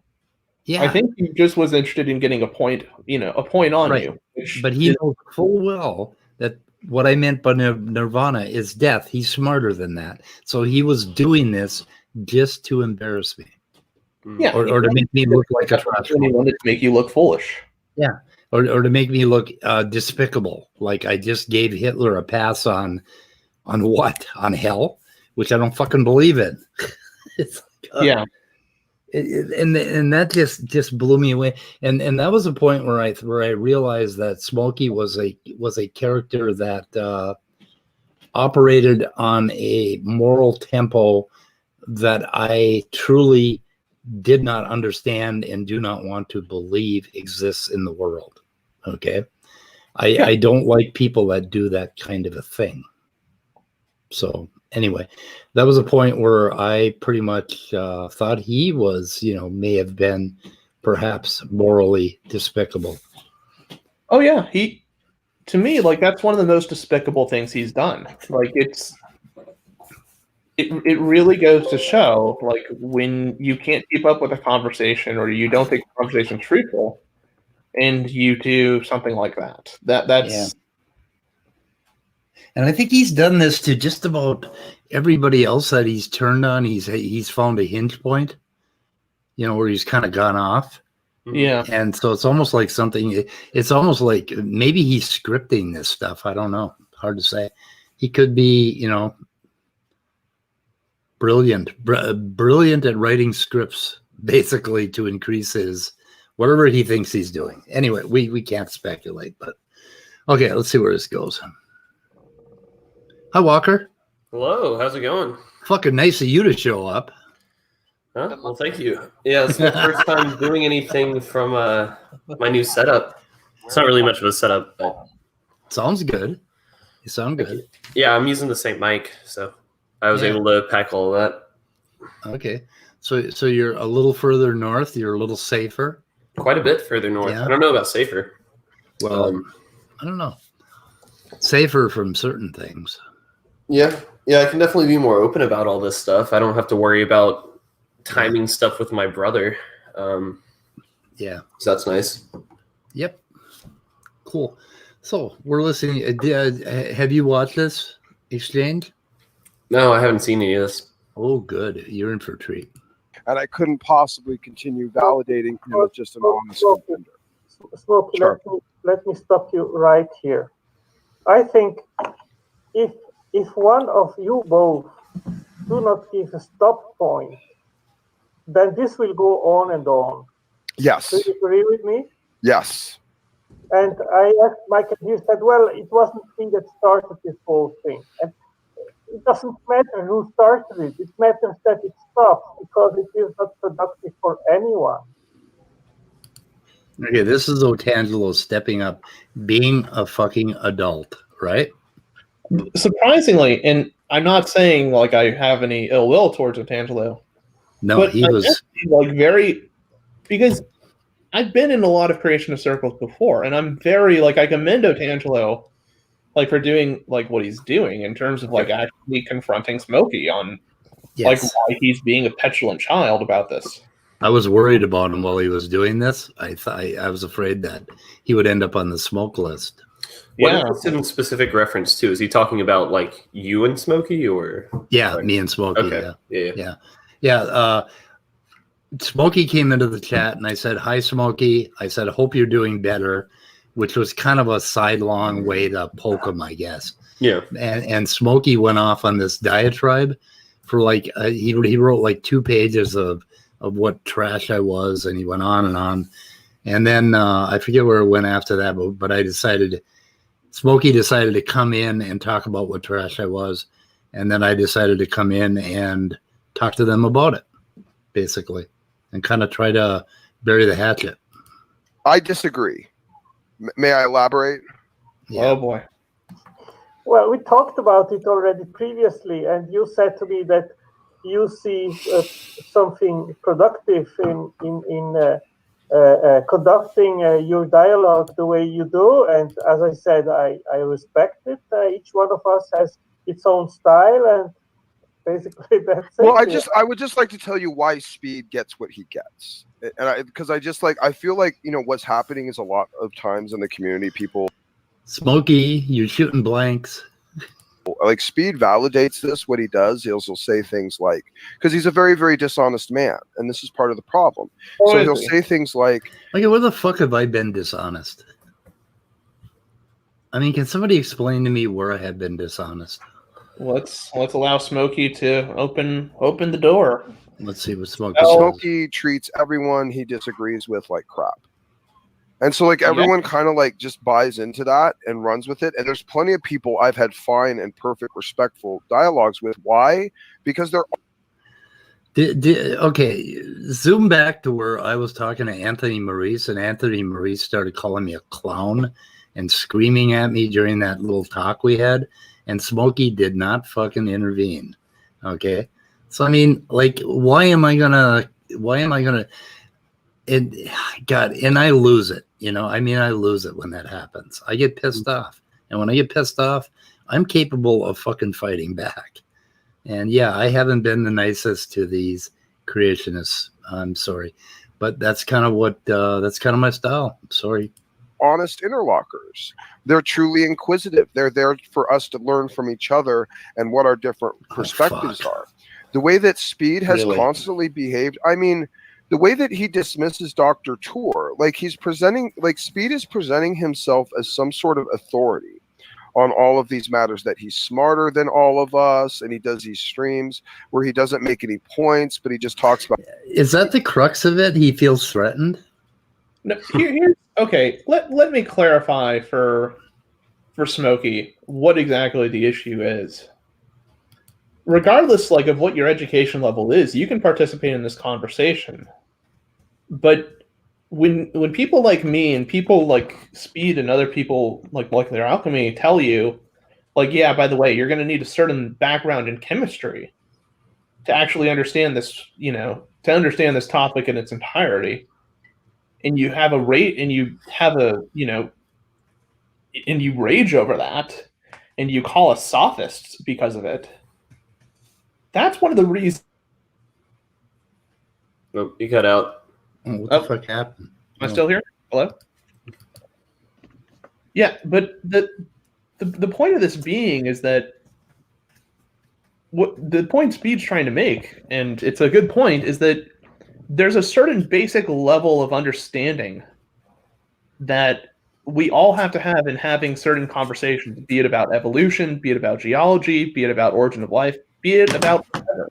Yeah. I think he just was interested in getting a point on right. you. But he knows full well that what I meant by Nirvana is death. He's smarter than that. So he was doing this just to embarrass me. Yeah. Or to make me look like a trash. He wanted to make you look foolish. Yeah. Or to make me look despicable. Like I just gave Hitler a pass on what? On hell? Which I don't fucking believe in. It's like, yeah. And that just blew me away. And that was a point where I realized that Smoky was a character that operated on a moral tempo that I truly did not understand and do not want to believe exists in the world. Okay. I don't like people that do that kind of a thing. So anyway, that was a point where I pretty much thought he was, may have been perhaps morally despicable. Oh yeah, to me, like, that's one of the most despicable things he's done. Like, it really goes to show, like, when you can't keep up with a conversation or you don't think the conversation's truthful, and you do something like that. That's Yeah. And I think he's done this to just about everybody else that he's turned on. He's found a hinge point, where he's kind of gone off. yeah. And so it's almost like it's almost like maybe he's scripting this stuff. I don't know. Hard to say. He could be, brilliant at writing scripts, basically, to increase his whatever he thinks he's doing. Anyway, we can't speculate, but okay, let's see where this goes. Hi, Walker. Hello, how's it going? Fucking nice of you to show up. Huh? Well, thank you. Yeah, it's my first time doing anything from my new setup. It's not really much of a setup, but Sounds good. You sound good. yeah, I'm using the same mic, so I was able to pack all of that. Okay. So you're a little further north. You're a little safer. Quite a bit further north. Yeah. I don't know about safer. Well, I don't know. Safer from certain things. Yeah, I can definitely be more open about all this stuff. I don't have to worry about timing stuff with my brother. Yeah. So that's nice. Yep. Cool. So we're listening. Have you watched this exchange? No, I haven't seen any of this. Oh, good. You're in for a treat. And I couldn't possibly continue validating him as just an honest contender. Smoky, Sure. let me stop you right here. I think if one of you both do not give a stop point, then this will go on and on. Yes. Do you agree with me? Yes. And I asked Mike, and he said, well, it wasn't me that started this whole thing. And it doesn't matter who started it. It matters that it stops, because it is not productive for anyone. Okay, this is Otangelo stepping up, being a fucking adult, right? Surprisingly, and I'm not saying like I have any ill will towards Otangelo, No, but he I was. guess he's, like, very, because I've been in a lot of creationist circles before, and I'm very, like, I commend Otangelo, like, for doing like what he's doing in terms of like actually confronting Smoky on like Yes. why he's being a petulant child about this. I was worried about him while he was doing this. I was afraid that he would end up on the smoke list. What Yeah. is this in specific reference to? Is he talking about like you and Smokey, or? Yeah, me and Smokey. Okay. Yeah. Yeah. Smokey came into the chat and I said, "Hi, Smokey." I said, "Hope you're doing better," which was kind of a sidelong way to poke him, I guess. Yeah. And Smokey went off on this diatribe for like he wrote like 2 pages of what trash I was, and he went on and on. And then I forget where it went after that, but Smokey decided to come in and talk about what trash I was, and then I decided to come in and talk to them about it, basically, and kind of try to bury the hatchet. I disagree. May I elaborate? Yeah. Oh boy. Well, we talked about it already previously, and you said to me that you see something productive in conducting your dialogue the way you do. And as I said, I respect it. Each one of us has its own style, and basically that's Well, it. I would just like to tell you why Speed gets what he gets, and because I feel like what's happening is a lot of times in the community, people Smokey, you're shooting blanks. like Speed validates this. What he does, he'll say things like, because he's a very, very dishonest man, and this is part of the problem. So he'll say things like, Okay, where the fuck have I been dishonest? I mean, can somebody explain to me where I have been dishonest? Let's allow Smoky to open the door. Let's see what Smokey Oh. says. Smokey treats everyone he disagrees with like crap. And so like everyone kind of like just buys into that and runs with it. And there's plenty of people I've had fine and perfect, respectful dialogues with. Why? Because they're Okay, zoom back to where I was talking to Anthony Maurice, and Anthony Maurice started calling me a clown and screaming at me during that little talk we had, and Smokey did not fucking intervene. Okay, so I mean, like, why am I gonna And God, and I lose it. I mean, I lose it when that happens. I get pissed off, and when I get pissed off, I'm capable of fucking fighting back. And yeah, I haven't been the nicest to these creationists. I'm sorry, but that's kind of my style. I'm sorry. Honest interlocutors. They're truly inquisitive. They're there for us to learn from each other and what our different perspectives are. The way that Speed has constantly behaved, I mean, the way that he dismisses Dr. Tour, like Speed is presenting himself as some sort of authority on all of these matters, that he's smarter than all of us, and he does these streams where he doesn't make any points, but he just talks about. Is that the crux of it? He feels threatened? No, okay, let me clarify for Smoky what exactly the issue is. Regardless, of what your education level is, you can participate in this conversation. But when people like me and people like Speed and other people like Molecular Alchemy tell you, yeah, by the way, you're going to need a certain background in chemistry to actually understand this, to understand this topic in its entirety, and you have and you rage over that, and you call us sophists because of it. That's one of the reasons. Oh, you cut out. Oh, what the fuck happened? Am I still here? Hello? Yeah, but the point of this being is that what the point Speed's trying to make, and it's a good point, is that there's a certain basic level of understanding that we all have to have in having certain conversations, be it about evolution, be it about geology, be it about origin of life, be it about whatever.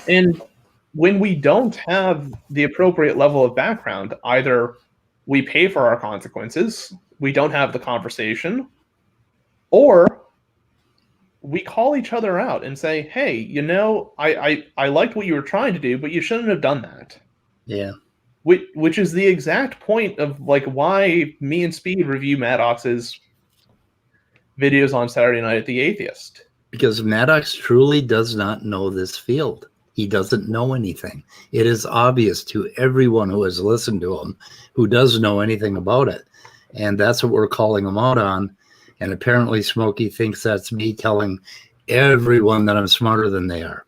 And when we don't have the appropriate level of background, either we pay for our consequences, we don't have the conversation, or we call each other out and say, hey, I liked what you were trying to do, but you shouldn't have done that. Yeah. Which is the exact point of why me and Speed review Maddox's videos on Saturday Night at the Atheist. Because Maddox truly does not know this field. He doesn't know anything. It is obvious to everyone who has listened to him, who does know anything about it. And that's what we're calling him out on. And apparently Smoky thinks that's me telling everyone that I'm smarter than they are.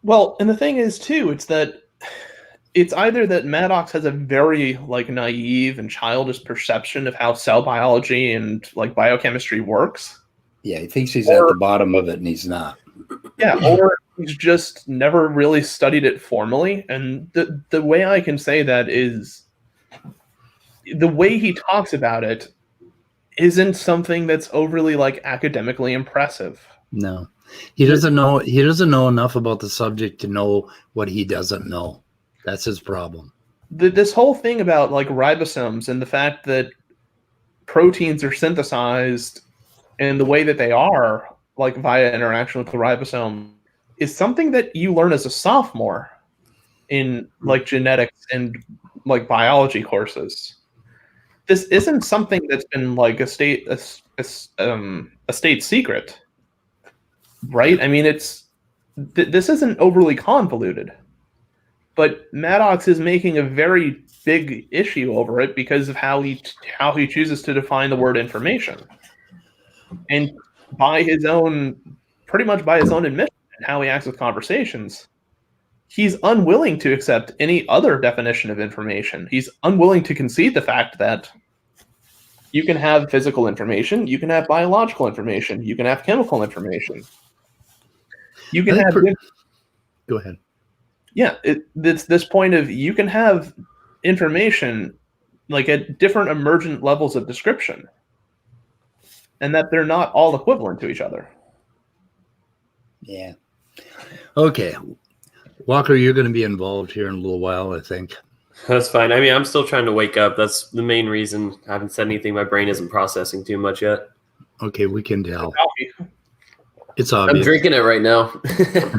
Well, and the thing is, too, it's either that Maddox has a very naive and childish perception of how cell biology and biochemistry works. Yeah, he thinks he's at the bottom of it, and he's not. Yeah, or he's just never really studied it formally. And the way I can say that is the way he talks about it isn't something that's overly academically impressive. No. He doesn't know enough about the subject to know what he doesn't know. That's his problem. This whole thing about ribosomes and the fact that proteins are synthesized in the way that they are, via interaction with the ribosome, is something that you learn as a sophomore in genetics and biology courses. This isn't something that's been a state secret, right? I mean, this isn't overly convoluted. But Maddox is making a very big issue over it because of how he chooses to define the word information, and pretty much by his own admission and how he acts with conversations, he's unwilling to accept any other definition of information. He's unwilling to concede the fact that you can have physical information, you can have biological information, you can have chemical information, you can have. Go ahead. Yeah, it's this point of you can have information at different emergent levels of description, and that they're not all equivalent to each other. Yeah. Okay. Walker, you're going to be involved here in a little while, I think. That's fine. I mean, I'm still trying to wake up. That's the main reason. I haven't said anything. My brain isn't processing too much yet. Okay, we can tell. It's obvious. I'm drinking it right now.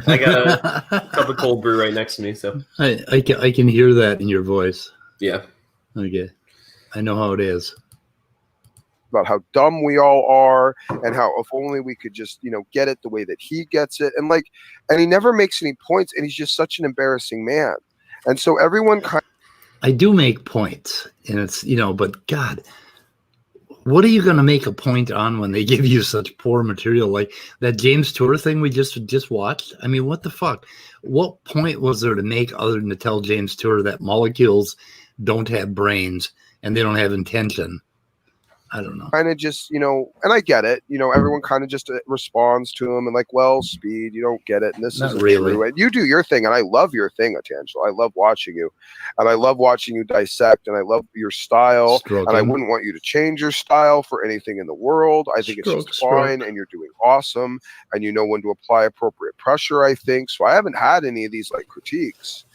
I got a cup of cold brew right next to me. So I can hear that in your voice. Yeah. Okay. I know how it is. About how dumb we all are, and how if only we could just get it the way that he gets it, and he never makes any points, and he's just such an embarrassing man. And so everyone kind I do make points, and it's, but God, what are you going to make a point on when they give you such poor material like that James Tour thing we just watched? I mean, what the fuck? What point was there to make other than to tell James Tour that molecules don't have brains and they don't have intention? I don't know. of just, and I get it, everyone kind of just responds to him and like, well, Speed, you don't get it. And this Not isn't really. true. And you do your thing. And I love your thing, Atangelo. I love watching you. And I love watching you dissect. And I love your style. Stroking. And I wouldn't want you to change your style for anything in the world. I think it's just fine. And you're doing awesome. And you know when to apply appropriate pressure, I think. So I haven't had any of these like critiques,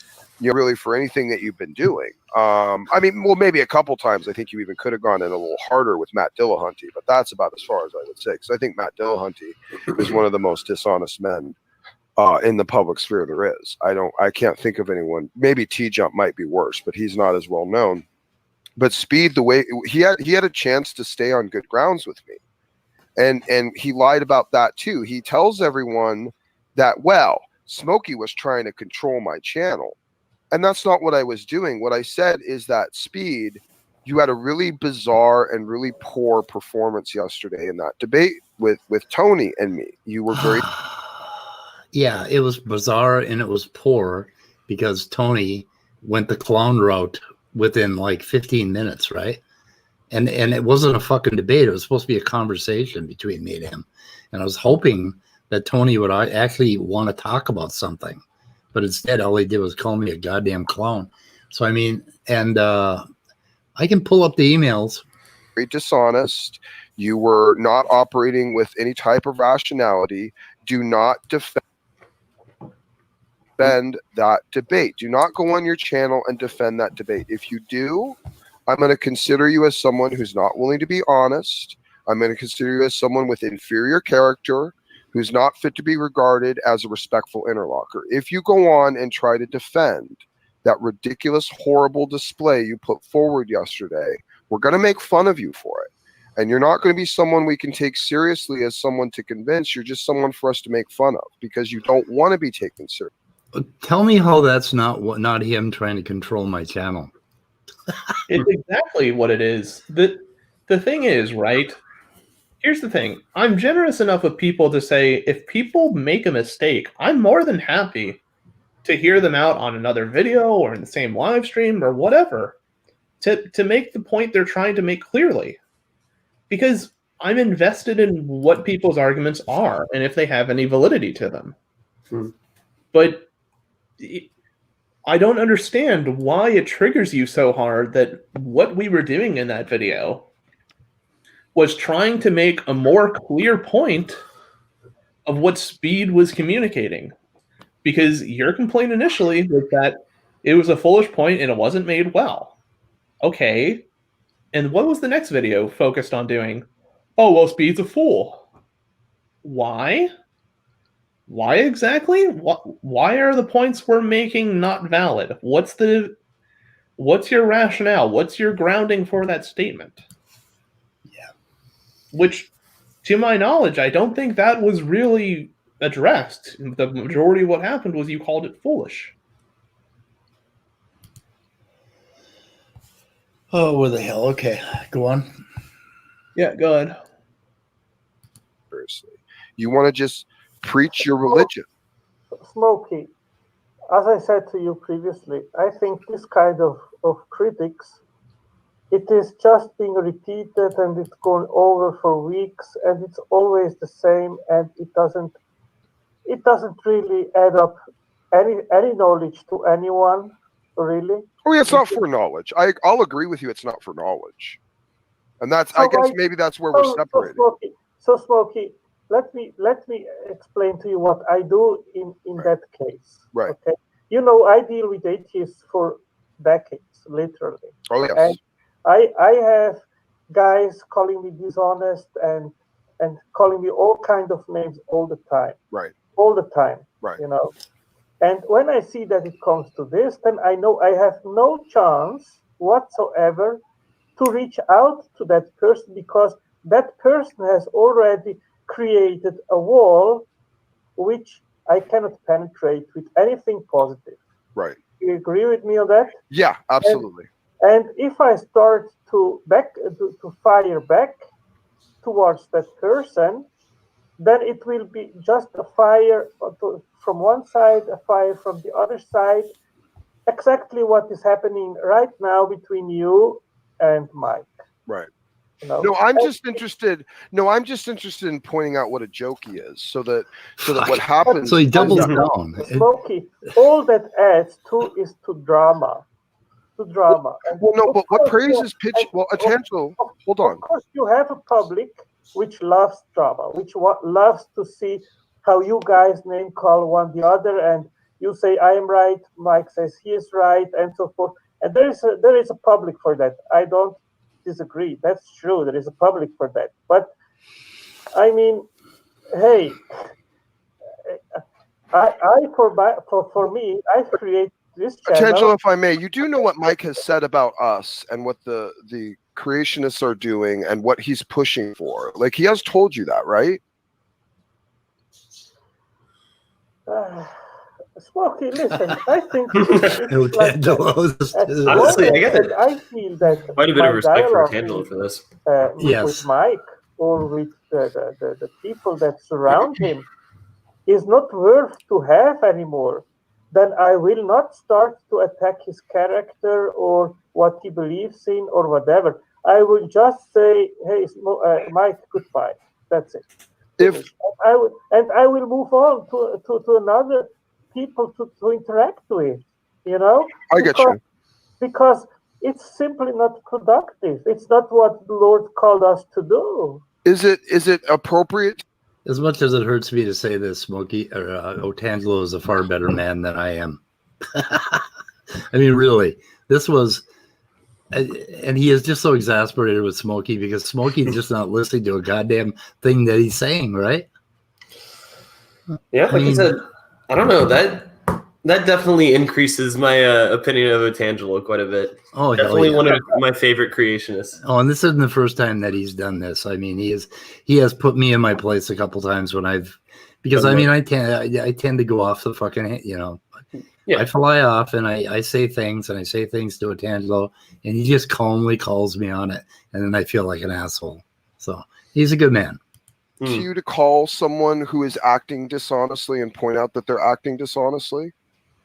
really for anything that you've been doing. I mean, well, maybe a couple times I think you even could have gone in a little harder with Matt Dillahunty, but that's about as far as I would say, because I think Matt Dillahunty is one of the most dishonest men in the public sphere there is. I can't think of anyone. Maybe T-Jump might be worse, but he's not as well known. But Speed, the way he had a chance to stay on good grounds with me, and he lied about that too. He tells everyone that, well, Smoky was trying to control my channel. And that's not what I was doing. What I said is that, Speed, you had a really bizarre and really poor performance yesterday in that debate with Tony and me. You were very... Yeah, it was bizarre and it was poor because Tony went the clown route within like 15 minutes, right? And it wasn't a fucking debate. It was supposed to be a conversation between me and him. And I was hoping that Tony would actually want to talk about something. But instead, all he did was call me a goddamn clown. So, I mean, and I can pull up the emails. Very dishonest. You were not operating with any type of rationality. Do not defend that debate. Do not go on your channel and defend that debate. If you do, I'm going to consider you as someone who's not willing to be honest. I'm going to consider you as someone with inferior character, who's not fit to be regarded as a respectful interlocutor. If you go on and try to defend that ridiculous, horrible display you put forward yesterday, we're going to make fun of you for it. And you're not going to be someone we can take seriously as someone to convince. You're just someone for us to make fun of because you don't want to be taken seriously. Tell me how that's not him trying to control my channel. It's exactly what it is. The thing is, right? Here's the thing. I'm generous enough with people to say, if people make a mistake, I'm more than happy to hear them out on another video or in the same live stream or whatever to make the point they're trying to make clearly. Because I'm invested in what people's arguments are and if they have any validity to them. But I don't understand why it triggers you so hard that what we were doing in that video was trying to make a more clear point of what Speed was communicating. Because your complaint initially was that it was a foolish point and it wasn't made well. Okay. And what was the next video focused on doing? Oh, well, Speed's a fool. Why? Why exactly? Why are the points we're making not valid? What's your rationale? What's your grounding for that statement? Which, to my knowledge, I don't think that was really addressed. The majority of what happened was you called it foolish. Oh, what the hell? Okay, go on. Yeah, go ahead. Seriously. You want to just preach your religion. Smoky, as I said to you previously, I think this kind of critics, it is just being repeated and it's going over for weeks and it's always the same and it doesn't really add up any knowledge to anyone, really. Oh, yeah, it's not for knowledge. I'll agree with you. It's not for knowledge, and that's. I guess maybe that's where we're separated. So Smoky, let me explain to you what I do in that case. Right. Okay. You know, I deal with atheists for decades, literally. Oh yes. And I have guys calling me dishonest and calling me all kind of names all the time. Right. All the time. Right. You know. And when I see that it comes to this, then I know I have no chance whatsoever to reach out to that person because that person has already created a wall which I cannot penetrate with anything positive. Right. You agree with me on that? Yeah, absolutely. And if I start to fire back towards that person, then it will be just a fire from one side, a fire from the other side. Exactly what is happening right now between you and Mike. Right. You know? No, I'm just interested. No, I'm just interested in pointing out what a jokey is, so that what happens. So he doubles is that- down. Smoky, all that adds is to drama. To drama. And Well, no, of but what course, praises pitch? Well, Atangelo, hold on. Of course, you have a public which loves drama, which loves to see how you guys name call one the other, and you say I am right, Mike says he is right, and so forth. And there is a public for that. I don't disagree. That's true. There is a public for that. But I mean, hey, for me, I create this channel. Atangelo, if I may, you do know what Mike has said about us and what the creationists are doing and what he's pushing for. Like, he has told you that, right? Smoky, listen, I think honestly, I get it. I feel that Quite a bit of respect for dialogue Atangelo for this. Yes. with Mike or with the people that surround him is not worth to have anymore, then I will not start to attack his character or what he believes in or whatever. I will just say, hey, Mike, goodbye. That's it. If I will move on to another people to interact with, you know? I get you. Because it's simply not productive. It's not what the Lord called us to do. Is it appropriate? As much as it hurts me to say this, Smoky or Otangelo is a far better man than I am. I mean, really, this was, and he is just so exasperated with Smoky because Smoky's just not listening to a goddamn thing that he's saying, right? Yeah, like you said, I don't know, that definitely increases my opinion of Otangelo quite a bit. Oh, Definitely yeah. one of my favorite creationists. Oh, and this isn't the first time that he's done this. I mean, he has put me in my place a couple times when because I mean, I tend to go off the fucking, you know, Yeah. I fly off and I say things to Otangelo, and he just calmly calls me on it, and then I feel like an asshole. So he's a good man. To you to call someone who is acting dishonestly and point out that they're acting dishonestly?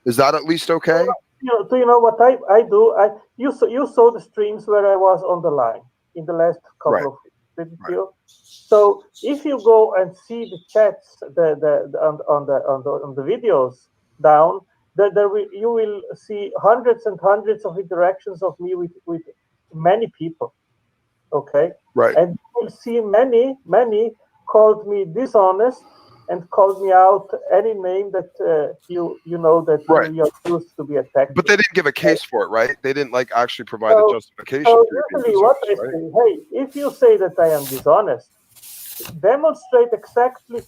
Is that at least okay? Do you know what I do? You saw the streams where I was on the line in the last couple of weeks, didn't you? So if you go and see the chats on the videos down, you will see hundreds and hundreds of interactions of me with many people. Okay, Right. and you will see many called me dishonest and called me out any name that you know that Right. you're used to be attacked. But they didn't give a case for it, right? They didn't like actually provide a justification. So for your usually what I right? say, hey, if you say that I am dishonest, demonstrate exactly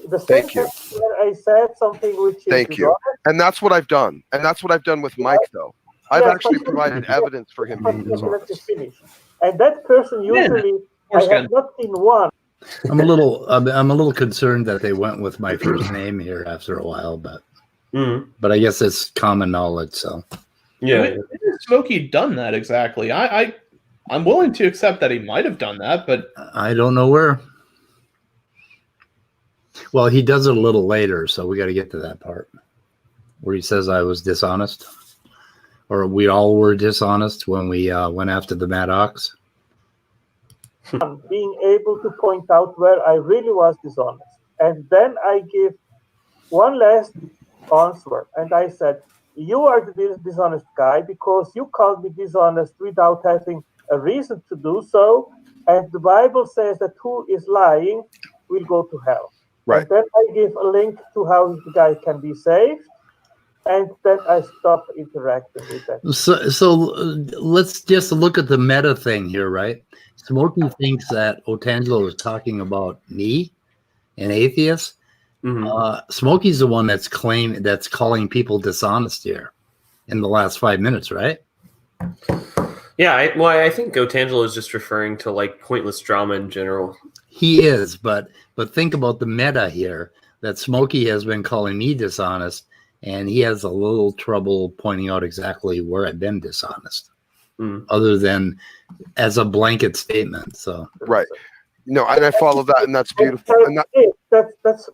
the same Thank you. thing where I said something which is Thank you. And that's what I've done. And that's what I've done with Mike, though. I've Yes, actually but- provided evidence for him being Let me dishonest. finish. And that person usually, I Horseman. have not seen one. I'm a little concerned that they went with my first name here after a while, but I guess it's common knowledge. So Yeah. When has Smoky done that exactly? I'm willing to accept that he might have done that, but I don't know where. Well, he does it a little later, so we got to get to that part where he says I was dishonest, or we all were dishonest when we went after the Maddox. Being able to point out where I really was dishonest. And then I give one last answer. And I said, you are the dishonest guy because you called me dishonest without having a reason to do so. And the Bible says that who is lying will go to hell. Right. And then I give a link to how the guy can be saved. And then I stop interacting with that. So let's just look at the meta thing here, right? Smoky thinks that Otangelo is talking about me, an atheist. Smoky's the one that's calling people dishonest here in the last 5 minutes, right? Yeah, I think Otangelo is just referring to like pointless drama in general. He is, but think about the meta here that Smoky has been calling me dishonest, and he has a little trouble pointing out exactly where I've been dishonest, Mm. other than as a blanket statement. So Right. No, and I follow that, and that's beautiful. And that, That's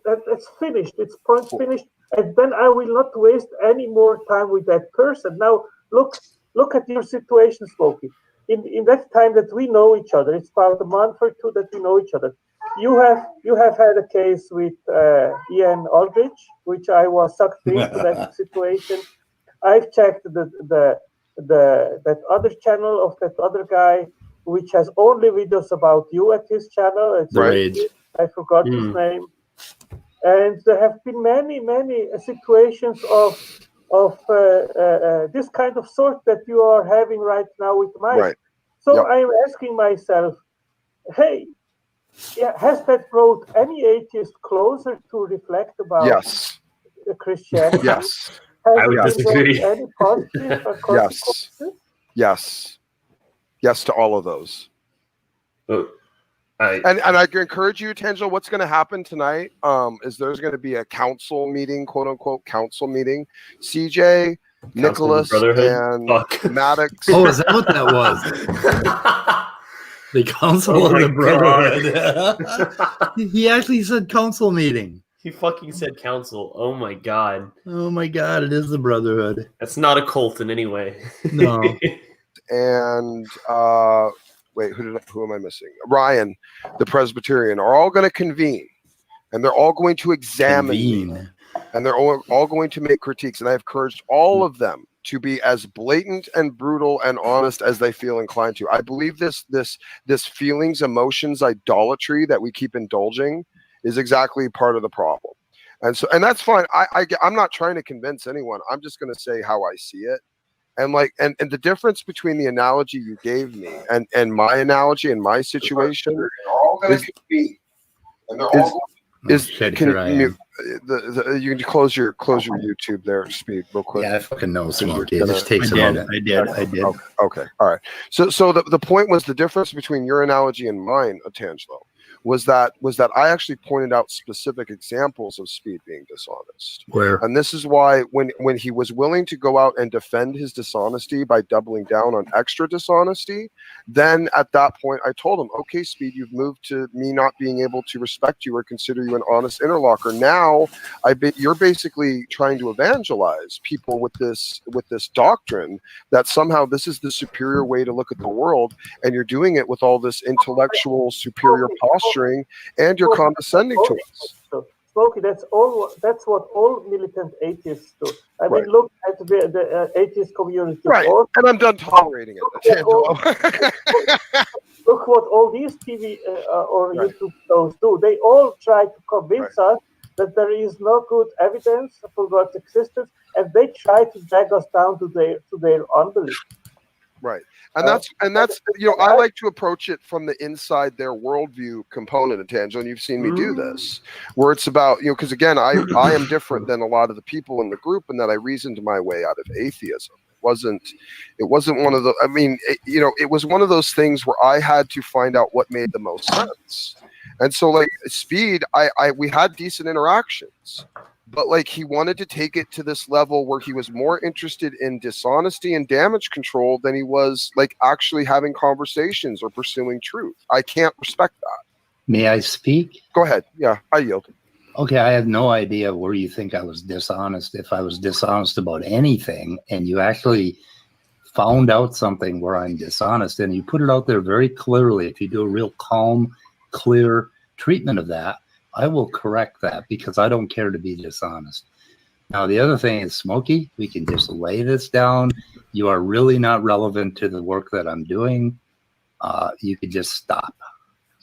finished. It's point finished, and then I will not waste any more time with that person. Now look at your situation, Smoky. In that time that we know each other, it's about a month or two that we know each other. You have had a case with Ian Aldrich, which I was sucked into that situation. I've checked that other channel of that other guy, which has only videos about you at his channel. It's the rage. I forgot his name. And there have been many situations of this kind of sort that you are having right now with Mike. right. So Yep. I'm asking myself, hey, has that brought any atheist closer to reflect about Yes. Christianity? Yes. Has I would it disagree. brought any positive consequences? Yes. Yes to all of those. Oh, I And I encourage you, Tangelo, what's going to happen tonight is there's going to be a council meeting, quote unquote council meeting. CJ, Nicholas, and Fuck. Maddox. Oh, is that what that was? The Council Oh of my the Brotherhood. He actually said council meeting. He fucking said council. Oh my god. Oh my God, it is the Brotherhood. That's not a cult in any way. No. And wait, who am I missing? Ryan, the Presbyterian, are all going to convene, and they're all going to examine me, Convene. and they're all going to make critiques. And I have encouraged all of them to be as blatant and brutal and honest as they feel inclined to. I believe this feelings, emotions, idolatry that we keep indulging is exactly part of the problem. And that's fine. I'm not trying to convince anyone. I'm just going to say how I see it. And and the difference between the analogy you gave me and my analogy and my situation is Shit, can here I am. you can close your YouTube there, Speed, real quick. Yeah, I fucking know, Smoky. You're It just gonna- takes a minute. I did. Okay, all right. So the point was the difference between your analogy and mine, Tangelo, was that I actually pointed out specific examples of Speed being dishonest. Where? And this is why when he was willing to go out and defend his dishonesty by doubling down on extra dishonesty, then at that point I told him, okay, Speed, you've moved to me not being able to respect you or consider you an honest interlocker. Now you're basically trying to evangelize people with this doctrine that somehow this is the superior way to look at the world, and you're doing it with all this intellectual superior posturing, and you're condescending to us. So, Smoky, that's what all militant atheists do. I mean, Right. look at the atheist community. Right, All- and I'm done tolerating it. Look what all these TV or Right. YouTube shows do. They all try to convince us that there is no good evidence for God's existence, and they try to drag us down to their unbelief. Right. And that's I like to approach it from the inside their worldview component of Tangelo, and you've seen me do this, where it's about, because again, I am different than a lot of the people in the group, and that I reasoned my way out of atheism. It wasn't one of the, it was one of those things where I had to find out what made the most sense. And so like Speed, we had decent interactions, but like he wanted to take it to this level where he was more interested in dishonesty and damage control than he was like actually having conversations or pursuing truth. I can't respect that. May I speak? Go ahead. Yeah, I yield. Okay, I have no idea where you think I was dishonest. If I was dishonest about anything, and you actually found out something where I'm dishonest, and you put it out there very clearly, if you do a real calm, clear treatment of that, I will correct that, because I don't care to be dishonest. Now, the other thing is, Smoky, we can just lay this down. You are really not relevant to the work that I'm doing. You could just stop,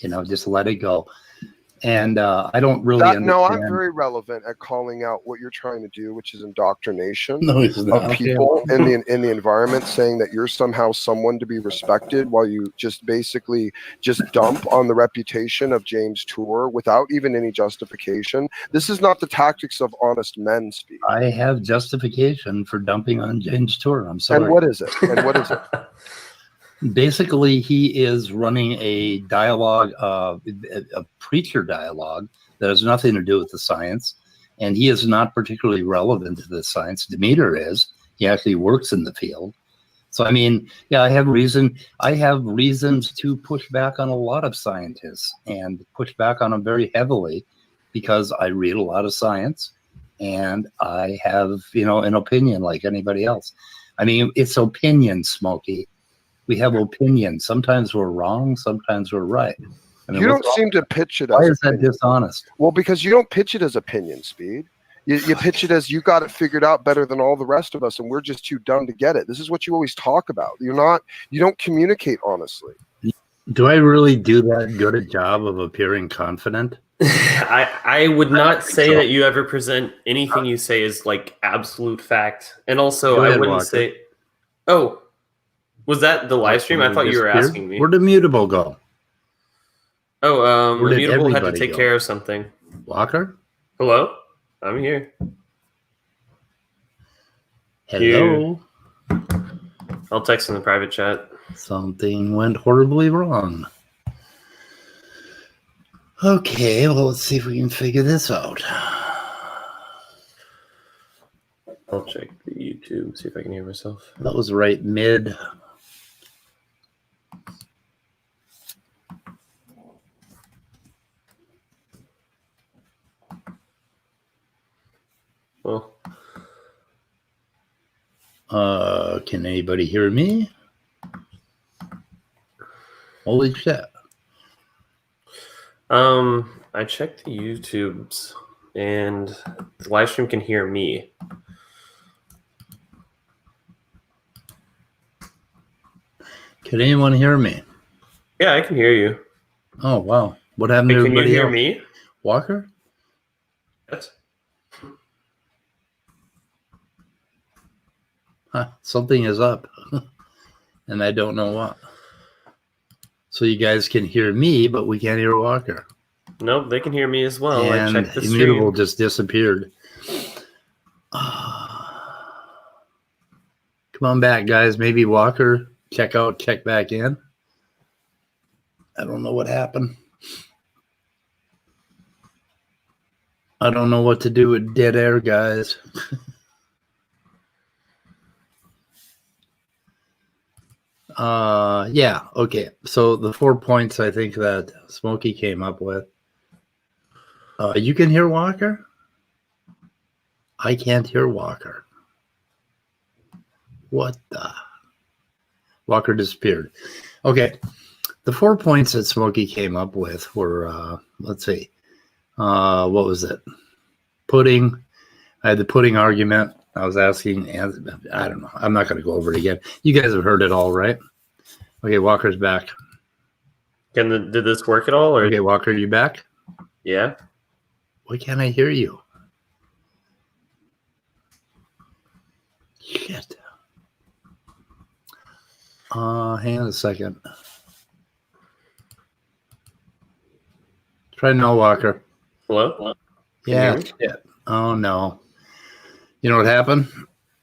just let it go. And I don't really understand. No, I'm very relevant at calling out what you're trying to do, which is indoctrination No, it's not. of people in the environment, saying that you're somehow someone to be respected, while you just basically just dump on the reputation of James Tour without even any justification. This is not the tactics of honest men, Speak. I have justification for dumping on James Tour. I'm sorry. And what is it? Basically, he is running a dialogue, a preacher dialogue that has nothing to do with the science. and he is not particularly relevant to this science. Demeter is. He actually works in the field. So I mean, yeah, I have reasons to push back on a lot of scientists and push back on them very heavily because I read a lot of science and I have, an opinion like anybody else. I mean, it's opinion, Smoky. We have opinions. Sometimes we're wrong, sometimes we're right. I mean, You don't seem to pitch it as why is that opinion. dishonest? Well, because you don't pitch it as opinion, Speed. You pitch it as you got it figured out better than all the rest of us, and we're just too dumb to get it. This is what you always talk about. You don't communicate honestly. Do I really do that good a job of appearing confident? I would not say so. that you ever present anything you say as like absolute fact. And also, Go I ahead, wouldn't Walker. say. Oh, was that the live stream? I thought you were asking me. Where'd the mutable go? Oh, Where the did mutable had to everybody take go? care of something. Walker? Hello, I'm here. Hello? I'll text in the private chat. Something went horribly wrong. Okay, well, let's see if we can figure this out. I'll check the YouTube, see if I can hear myself. That was right mid. Well, Can anybody hear me? Holy shit. I checked the YouTubes and the live stream can hear me. Can anyone hear me? Yeah, I can hear you. Oh, wow. What happened Hey, to can you everybody hear else? me? Walker? Yes. Huh, something is up. And I don't know what. So you guys can hear me, but we can't hear Walker. Nope, they can hear me as well. I And checked the Immutable stream. just disappeared. Come on back, guys. Maybe Walker, check out, check back in. I don't know what happened. I don't know what to do with dead air, guys. Yeah, okay. So the 4 points I think that Smoky came up with. You can hear Walker? I can't hear Walker. What the? Walker disappeared. Okay. The 4 points that Smoky came up with were, let's see, what was it? Pudding. I had the pudding argument. I was asking, I don't know. I'm not going to go over it again. You guys have heard it all, right? Okay, Walker's back. Did this work at all? Or Okay, Walker, you back? yeah. Why can't I hear you? Shit. Hang on a second. Try no, Walker. Hello? Yeah, you hear shit. Oh, no. You know what happened?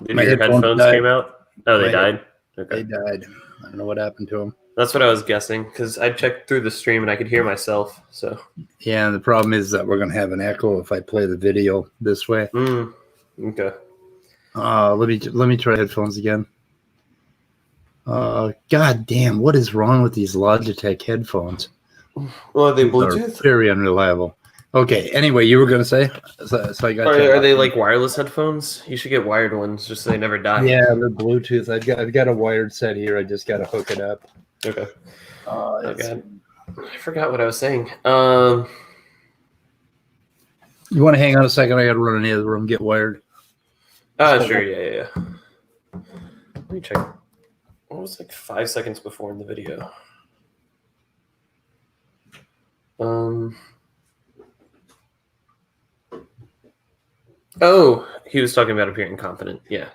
Did My your headphones died. came out? Oh, they My- died? They Okay. died. I don't know what happened to them. That's what I was guessing, because I checked through the stream and I could hear myself. So Yeah, and the problem is that we're going to have an echo if I play the video this way. okay. Let me try headphones again. God damn, what is wrong with these Logitech headphones? Well, are they These are Bluetooth? very unreliable. Okay, anyway, you were going to say? So I got Are they like wireless headphones? You should get wired ones just so they never die. Yeah, the Bluetooth. I've got a wired set here. I just got to hook it up. Okay. Okay. I forgot what I was saying. You want to hang on a second? I got to run in the other room, get wired. Sure. Yeah. Let me check. What was like 5 seconds before in the video? Oh, he was talking about appearing confident. Yeah.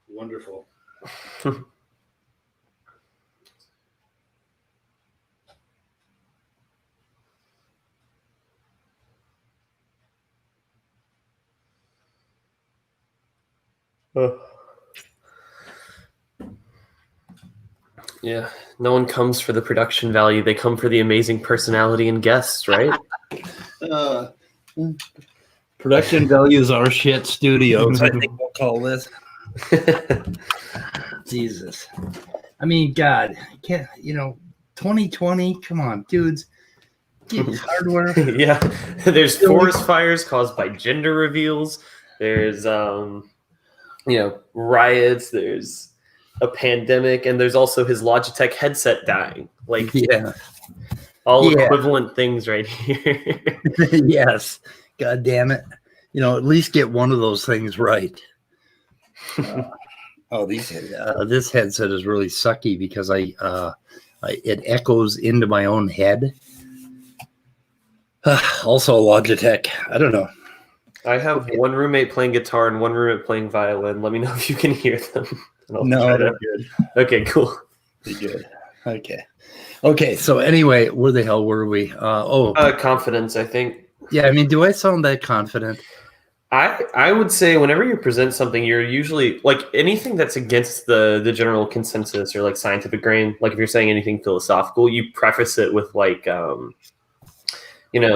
Wonderful. Yeah, no one comes for the production value. They come for the amazing personality and guests, right? Production values are shit studios. I think we'll call this. Jesus. I mean, God, can't 2020? Come on, dudes. Get hardware. Yeah, there's forest fires caused by gender reveals. There's riots. There's a pandemic, and there's also his Logitech headset dying. Like, Yeah. all Yeah. equivalent things right here. Yes. God damn it. At least get one of those things right. This headset is really sucky because it echoes into my own head. Also Logitech. I don't know. I have one roommate playing guitar and one roommate playing violin. Let me know if you can hear them. No, they're good. Okay, cool. They're good. Okay. So anyway, where the hell were we? Confidence, I think. Yeah. I mean, do I sound that confident? I would say whenever you present something, you're usually like anything that's against the general consensus or like scientific grain. Like if you're saying anything philosophical, you preface it with like,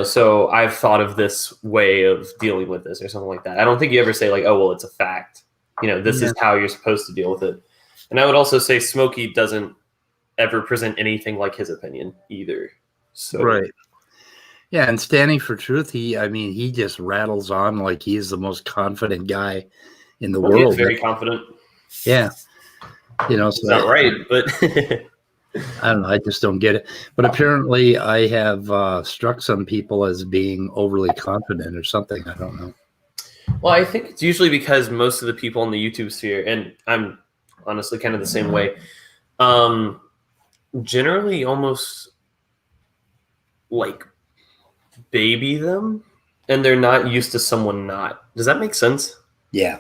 so I've thought of this way of dealing with this or something like that. I don't think you ever say like, oh, well, it's a fact. This is how you're supposed to deal with it. And I would also say Smoky doesn't ever present anything like his opinion either. So Right. Yeah, and standing for truth, he just rattles on like he's the most confident guy in the world. He's very confident. Yeah. So It's not right, but I don't know. I just don't get it. But apparently I have struck some people as being overly confident or something. I don't know. Well, I think it's usually because most of the people in the YouTube sphere, and I'm honestly kind of the same way, generally almost like baby them, and they're not used to someone not. Does that make sense? Yeah.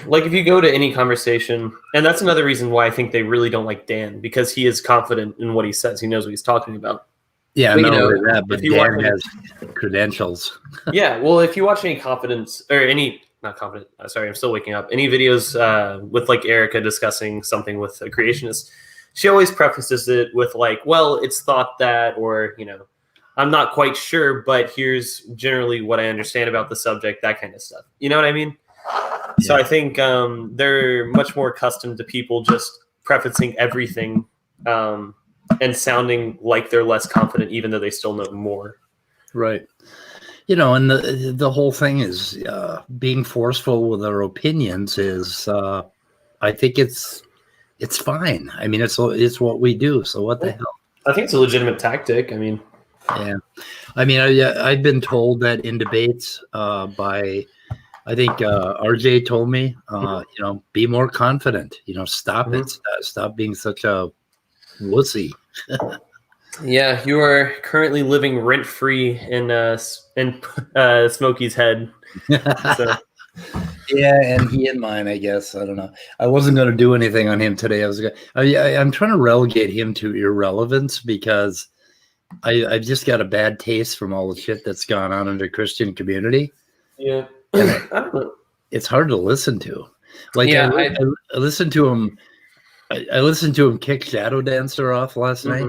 Like if you go to any conversation, and that's another reason why I think they really don't like Dan, because he is confident in what he says. He knows what he's talking about. Yeah, But, not only that, but if you Dan watch has credentials. Yeah, well, if you watch any confidence or any not confident, sorry, I'm still waking up. Any videos with like Erica discussing something with a creationist, she always prefaces it with like, well, it's thought that, or I'm not quite sure, but here's generally what I understand about the subject, that kind of stuff. You know what I mean? Yeah. So I think they're much more accustomed to people just prefacing everything and sounding like they're less confident, even though they still know more. Right. And the whole thing is being forceful with our opinions is, I think it's fine. I mean, it's what we do. So what the hell? I think it's a legitimate tactic. I mean, yeah. I mean, I've been told that in debates by, I think RJ told me, be more confident. Stop it. Stop being such a wussy. Yeah, you are currently living rent free in Smokey's head. So. Yeah, and he and mine, I guess. I don't know. I wasn't going to do anything on him today. I'm trying to relegate him to irrelevance because I've just got a bad taste from all the shit that's gone on in the Christian community. Yeah, I don't know. It's hard to listen to. Like, yeah, I listened to him. I listened to him kick Shadow Dancer off last night,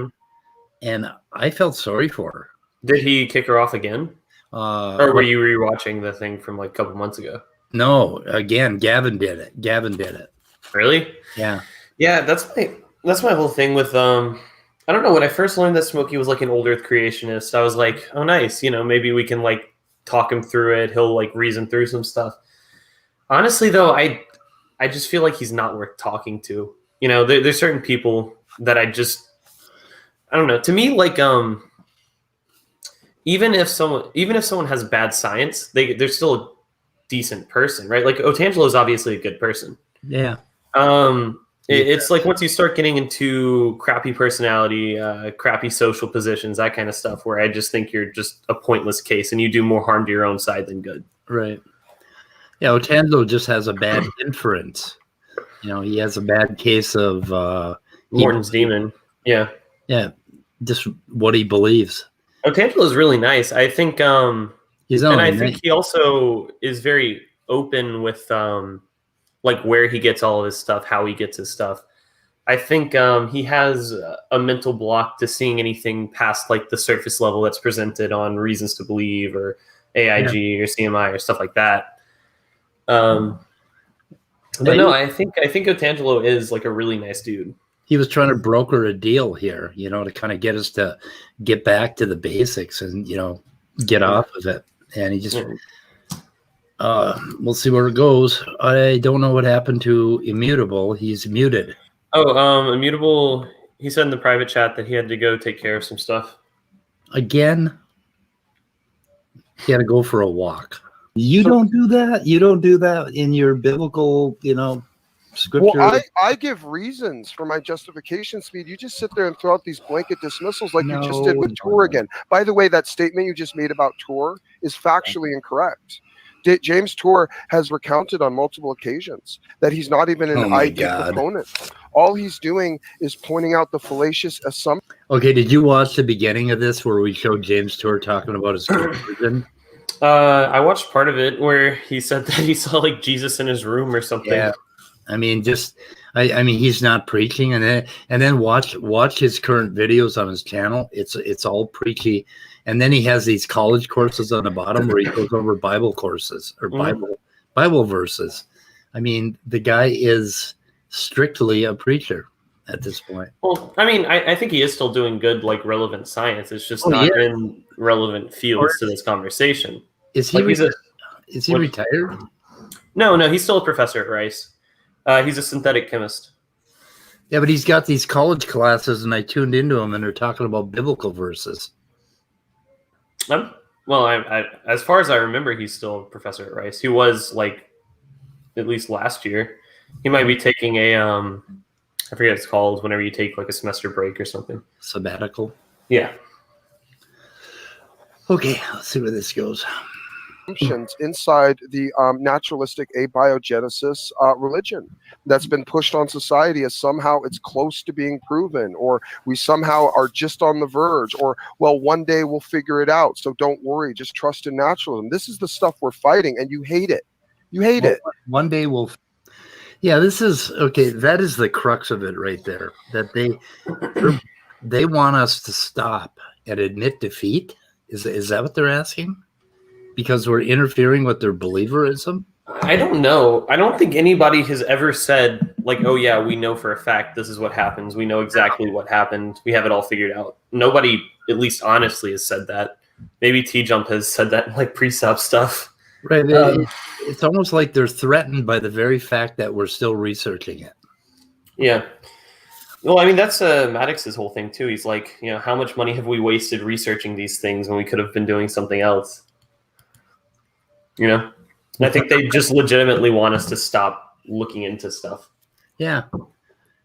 and I felt sorry for her. Did he kick her off again? Or were you rewatching the thing from like a couple months ago? No, again, Gavin did it. Really? Yeah. Yeah, that's my whole thing with I don't know, when I first learned that Smoky was like an old earth creationist, I was like, oh nice, maybe we can like talk him through it. He'll like reason through some stuff. Honestly though, I just feel like he's not worth talking to. There's certain people that I don't know. To me, like even if someone has bad science, they're still a decent person, right? Like Otangelo is obviously a good person. Yeah. It's like once you start getting into crappy personality, crappy social positions, that kind of stuff, where I just think you're just a pointless case and you do more harm to your own side than good. Right. Yeah, Otangelo just has a bad inference. He has a bad case of Morton's demon. Yeah. Yeah. Just what he believes. Otangelo is really nice. I think I think he also is very open with like where he gets all of his stuff, how he gets his stuff. I think he has a mental block to seeing anything past like the surface level that's presented on Reasons to Believe or AIG or CMI or stuff like that. But no, I think Otangelo is like a really nice dude. He was trying to broker a deal here, to kind of get us to get back to the basics and, get off of it. And he just, we'll see where it goes. I don't know what happened to Immutable. He's muted. Oh, Immutable, he said in the private chat that he had to go take care of some stuff. Again, he had to go for a walk. You don't do that. You don't do that in your biblical, scripture. Well, I give reasons for my justification, Speed. You just sit there and throw out these blanket dismissals like you just did with Tor again. By the way, that statement you just made about Tor is factually incorrect. James Tor has recounted on multiple occasions that he's not even an ID proponent. All he's doing is pointing out the fallacious assumption. Okay, did you watch the beginning of this where we showed James Tor talking about his conversion? I watched part of it where he said that he saw like Jesus in his room or something. Yeah, I mean, he's not preaching, and then watch his current videos on his channel. It's all preachy, and then he has these college courses on the bottom where he goes over Bible courses or Bible verses. I mean, the guy is strictly a preacher at this point. Well, I mean, I think he is still doing good, like relevant science. It's just not in relevant fields to this conversation. Is he retired? No, he's still a professor at Rice. He's a synthetic chemist. Yeah, but he's got these college classes, and I tuned into them, and they're talking about biblical verses. Well, I as far as I remember, he's still a professor at Rice. He was like, at least last year. He might be taking a I forget what it's called, whenever you take like a semester break or something. Sabbatical. Yeah. Okay, let's see where this goes. Inside the naturalistic abiogenesis religion that's been pushed on society as somehow it's close to being proven, or we somehow are just on the verge, or well, one day we'll figure it out, so don't worry, just trust in naturalism. This is the stuff we're fighting, and you hate it. You hate it. One day we'll. Yeah, this is okay. That is the crux of it right there. That they want us to stop and admit defeat. Is that what they're asking? Because we're interfering with their believerism? I don't know. I don't think anybody has ever said, like, oh, yeah, we know for a fact this is what happens. We know exactly what happened. We have it all figured out. Nobody, at least honestly, has said that. Maybe T-Jump has said that in, like, pre-sub stuff. Right. It's almost like they're threatened by the very fact that we're still researching it. Yeah. Well, I mean, that's Maddox's whole thing, too. He's like, how much money have we wasted researching these things when we could have been doing something else? And I think they just legitimately want us to stop looking into stuff. Yeah.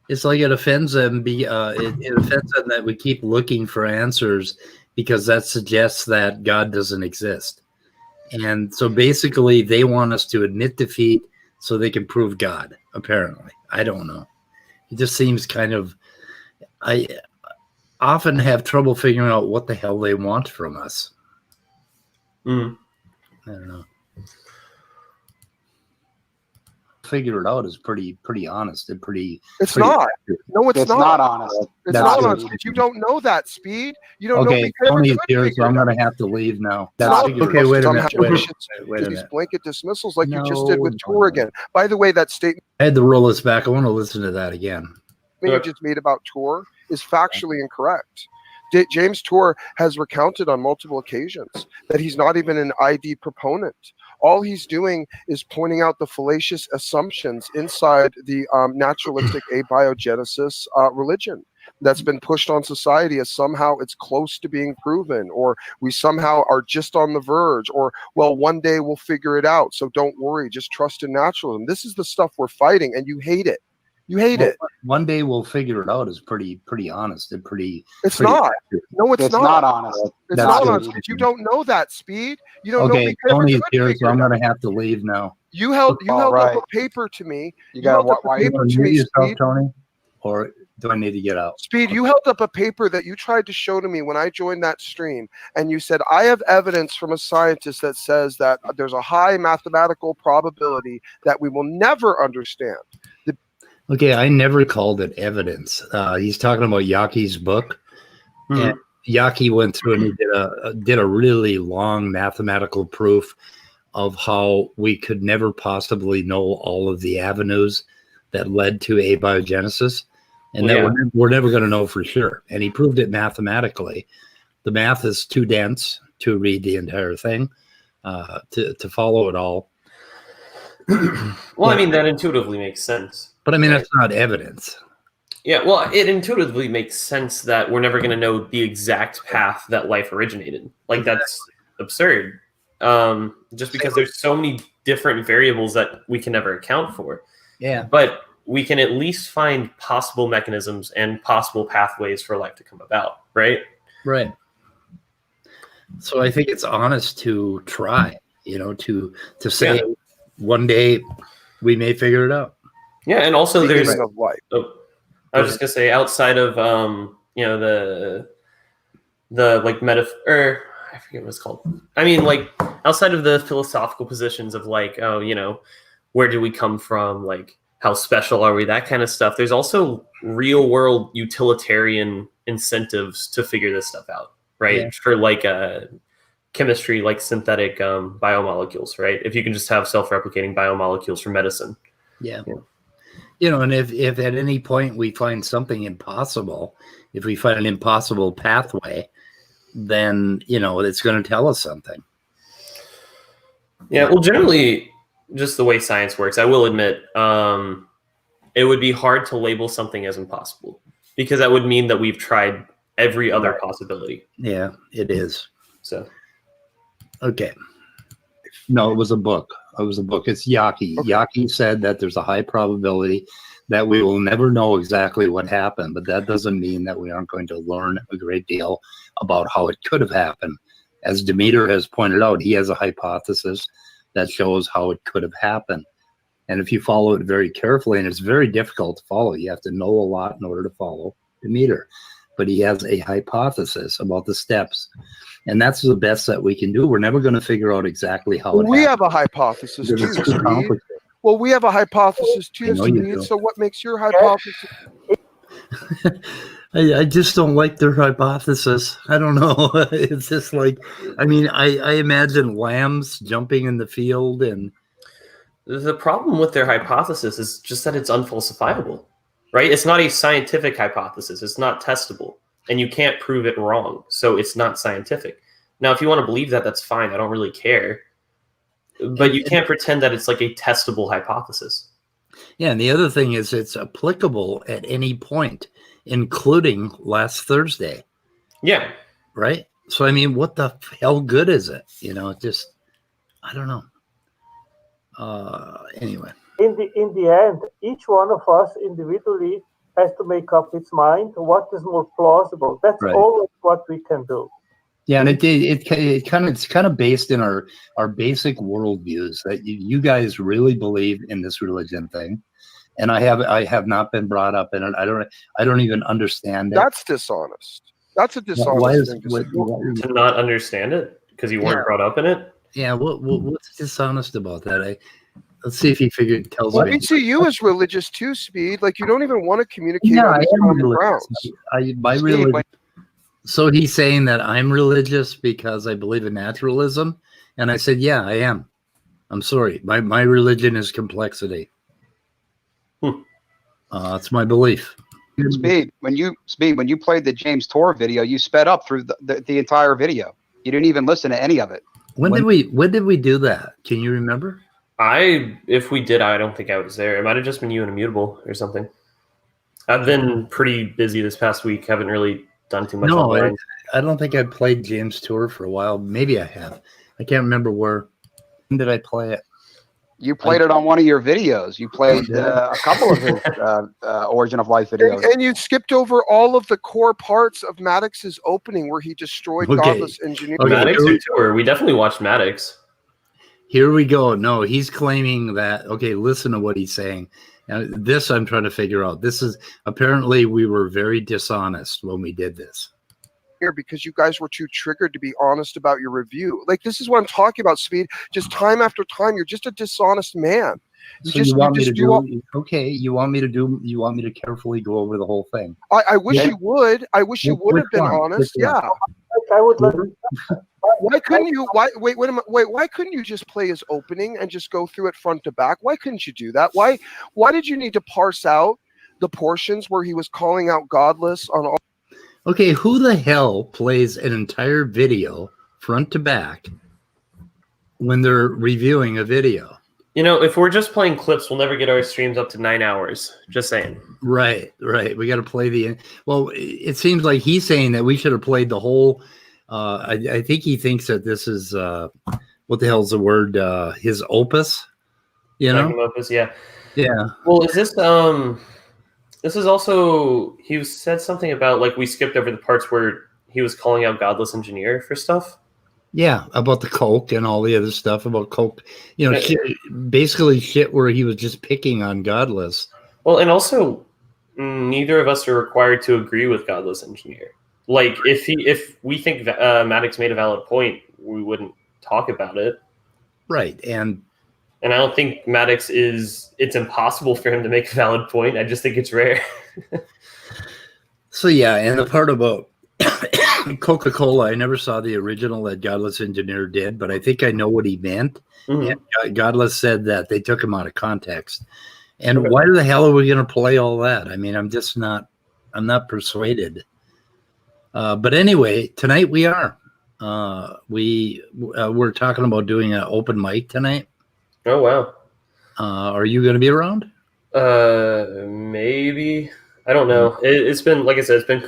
It's like it offends them. It offends them that we keep looking for answers because that suggests that God doesn't exist. And so basically they want us to admit defeat so they can prove God, apparently. I don't know. It just seems kind of, I often have trouble figuring out what the hell they want from us. I don't know. Figure it out is pretty honest and pretty. It's not. No, it's not honest. It's not honest. You don't know that, Speed. You don't know. Okay, Tony's here, so I'm going to have to leave now. Okay, wait a minute. Wait a minute. These blanket dismissals like you just did with Tor again. By the way, that statement I had to roll this back. I want to listen to that again. You just made about Tor is factually incorrect. James Tor has recounted on multiple occasions that he's not even an ID proponent. All he's doing is pointing out the fallacious assumptions inside the naturalistic abiogenesis religion that's been pushed on society as somehow it's close to being proven, or we somehow are just on the verge, or well, one day we'll figure it out, so don't worry, just trust in naturalism. This is the stuff we're fighting, and you hate it. You hate it. One day we'll figure it out is pretty honest and pretty. It's not. No, it's not honest. It's not honest. You don't know that, Speed. You don't know. Okay, Tony's here, so I'm going to have to leave now. You held up a paper to me. You got why you want to mute yourself, Tony, or do I need to get out? Speed, you held up a paper that you tried to show to me when I joined that stream, and you said, I have evidence from a scientist that says that there's a high mathematical probability that we will never understand. Okay, I never called it evidence. He's talking about Yaki's book, and Yaki went through and he did a really long mathematical proof of how we could never possibly know all of the avenues that led to abiogenesis, and that we're never going to know for sure. And he proved it mathematically. The math is too dense to read the entire thing, to follow it all. Well, I mean, that intuitively makes sense. But I mean, that's not evidence. Yeah, well, it intuitively makes sense that we're never going to know the exact path that life originated. Like, that's absurd. Just because there's so many different variables that we can never account for. Yeah. But we can at least find possible mechanisms and possible pathways for life to come about, right? Right. So I think it's honest to try, to say one day we may figure it out. Yeah, and also there's of life. I was just gonna say, outside of the like or I forget what it's called. I mean, like, outside of the philosophical positions of like, where do we come from? Like, how special are we? That kind of stuff. There's also real world utilitarian incentives to figure this stuff out, right? Yeah. For like chemistry, like synthetic biomolecules, right? If you can just have self-replicating biomolecules for medicine. Yeah. And if at any point we find something impossible, if we find an impossible pathway, then, it's going to tell us something. Yeah, well, generally, just the way science works, I will admit, it would be hard to label something as impossible, because that would mean that we've tried every other possibility. Yeah, it is. So, okay. No, it was a book. It's Yaki. Okay. Yaki said that there's a high probability that we will never know exactly what happened, but that doesn't mean that we aren't going to learn a great deal about how it could have happened. As Demeter has pointed out, he has a hypothesis that shows how it could have happened. And if you follow it very carefully, and it's very difficult to follow, you have to know a lot in order to follow Demeter. But he has a hypothesis about the steps. And that's the best that we can do. We're never going to figure out exactly how it happened. We have a hypothesis too, Steve. Well, we have a hypothesis too, Steve. So what makes your hypothesis? I just don't like their hypothesis. I don't know. It's just like, I imagine lambs jumping in the field. And the problem with their hypothesis is just that it's unfalsifiable, right? It's not a scientific hypothesis. It's not testable. And you can't prove it wrong. So it's not scientific. Now, if you want to believe that, that's fine. I don't really care. But you can't pretend that it's like a testable hypothesis. Yeah, and the other thing is it's applicable at any point, including last Thursday. Yeah. Right? So, what the hell good is it? Just, I don't know. Anyway. In the end, each one of us individually has to make up its mind what is more plausible. That's always what we can do. Yeah, and it's kind of based in our basic worldviews that you guys really believe in this religion thing, and I have not been brought up in it. I don't even understand it. That's dishonest. That's a dishonest thing to not understand it because you weren't brought up in it. Yeah, what's dishonest about that? Let's see if he tells me. We see you as religious too, Speed. Like, you don't even want to communicate on these common grounds. Religion. So he's saying that I'm religious because I believe in naturalism, and I said, yeah, I am. I'm sorry, my religion is complexity. That's my belief. Speed, when you played the James Tour video, you sped up through the entire video. You didn't even listen to any of it. When did we do that? Can you remember? If we did, I don't think I was there. It might have just been you and Immutable or something. I've been pretty busy this past week. Haven't really done too much. No, I don't think I played James Tour for a while. Maybe I have. I can't remember where. When did I play it? You played it on one of your videos. You played a couple of his Origin of Life videos. And you skipped over all of the core parts of Maddox's opening where he destroyed Godless Engineering. Okay, Maddox Tour. We definitely watched Maddox. Here we go. No, he's claiming that. Okay, listen to what he's saying. Now, this I'm trying to figure out. This is apparently we were very dishonest when we did this. Here because you guys were too triggered to be honest about your review. Like, this is what I'm talking about, Speed. Just time after time, you're just a dishonest man. So you want me to do? Okay, you want me to carefully go over the whole thing? I wish you would. I wish you would have been honest. Yeah. I would like. Why couldn't you? Wait a minute. Why couldn't you just play his opening and just go through it front to back? Why couldn't you do that? Why did you need to parse out the portions where he was calling out godless on all? Okay, who the hell plays an entire video front to back when they're reviewing a video? You know, if we're just playing clips, we'll never get our streams up to 9 hours. Just saying. Right. We got to play the. Well, it seems like he's saying that we should have played the whole. I think he thinks that this is what the hell's the word? His opus. You know. Opus, yeah. Yeah. Well, is this This is also he said something about like we skipped over the parts where he was calling out Godless Engineer for stuff. Yeah, about the coke and all the other stuff about coke. You know, basically shit where he was just picking on Godless. Well, and also, neither of us are required to agree with Godless Engineer. Like, if we think Maddox made a valid point, we wouldn't talk about it. Right, and I don't think Maddox it's impossible for him to make a valid point. I just think it's rare. So, yeah, and the part about Coca-Cola, I never saw the original that Godless Engineer did, but I think I know what he meant. Mm-hmm. And Godless said that they took him out of context. And why the hell are we going to play all that? I mean, I'm not persuaded. But anyway, tonight we are. We're talking about doing an open mic tonight. Oh, wow. Are you going to be around? Maybe. I don't know. It's been, like I said, it's been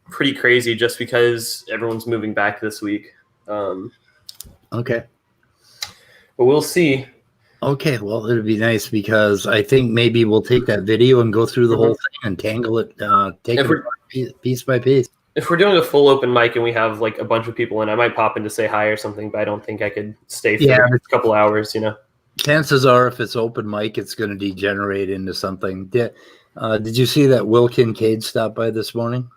pretty crazy just because everyone's moving back this week. Okay. But we'll see. Okay, well, it'd be nice because I think maybe we'll take that video and go through the whole thing and tangle it, take it piece by piece. If we're doing a full open mic and we have like a bunch of people in, I might pop in to say hi or something, but I don't think I could stay for a couple hours, you know. Chances are if it's open mic, it's going to degenerate into something. Did you see that Will Kincaid stopped by this morning?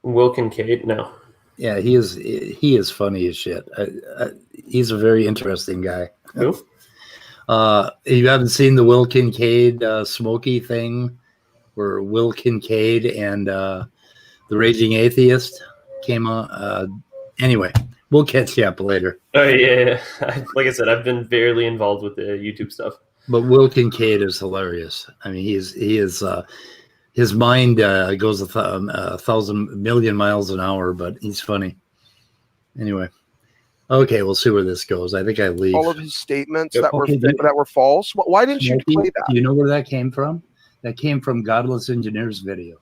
Will Kincaid? No. Yeah, he is funny as shit. He's a very interesting guy. Who? You haven't seen the Will Kincaid Smoky thing where Will Kincaid and the Raging Atheist came on? Anyway, we'll catch you up later. Oh, yeah. Like I said, I've been barely involved with the YouTube stuff. But Will Kincaid is hilarious. I mean, he is his mind goes 1,000 million miles an hour, but he's funny. Anyway, okay, we'll see where this goes. I think I leave. All of his statements that were false. Why didn't you play that? Do you know where that came from? That came from Godless Engineer's video.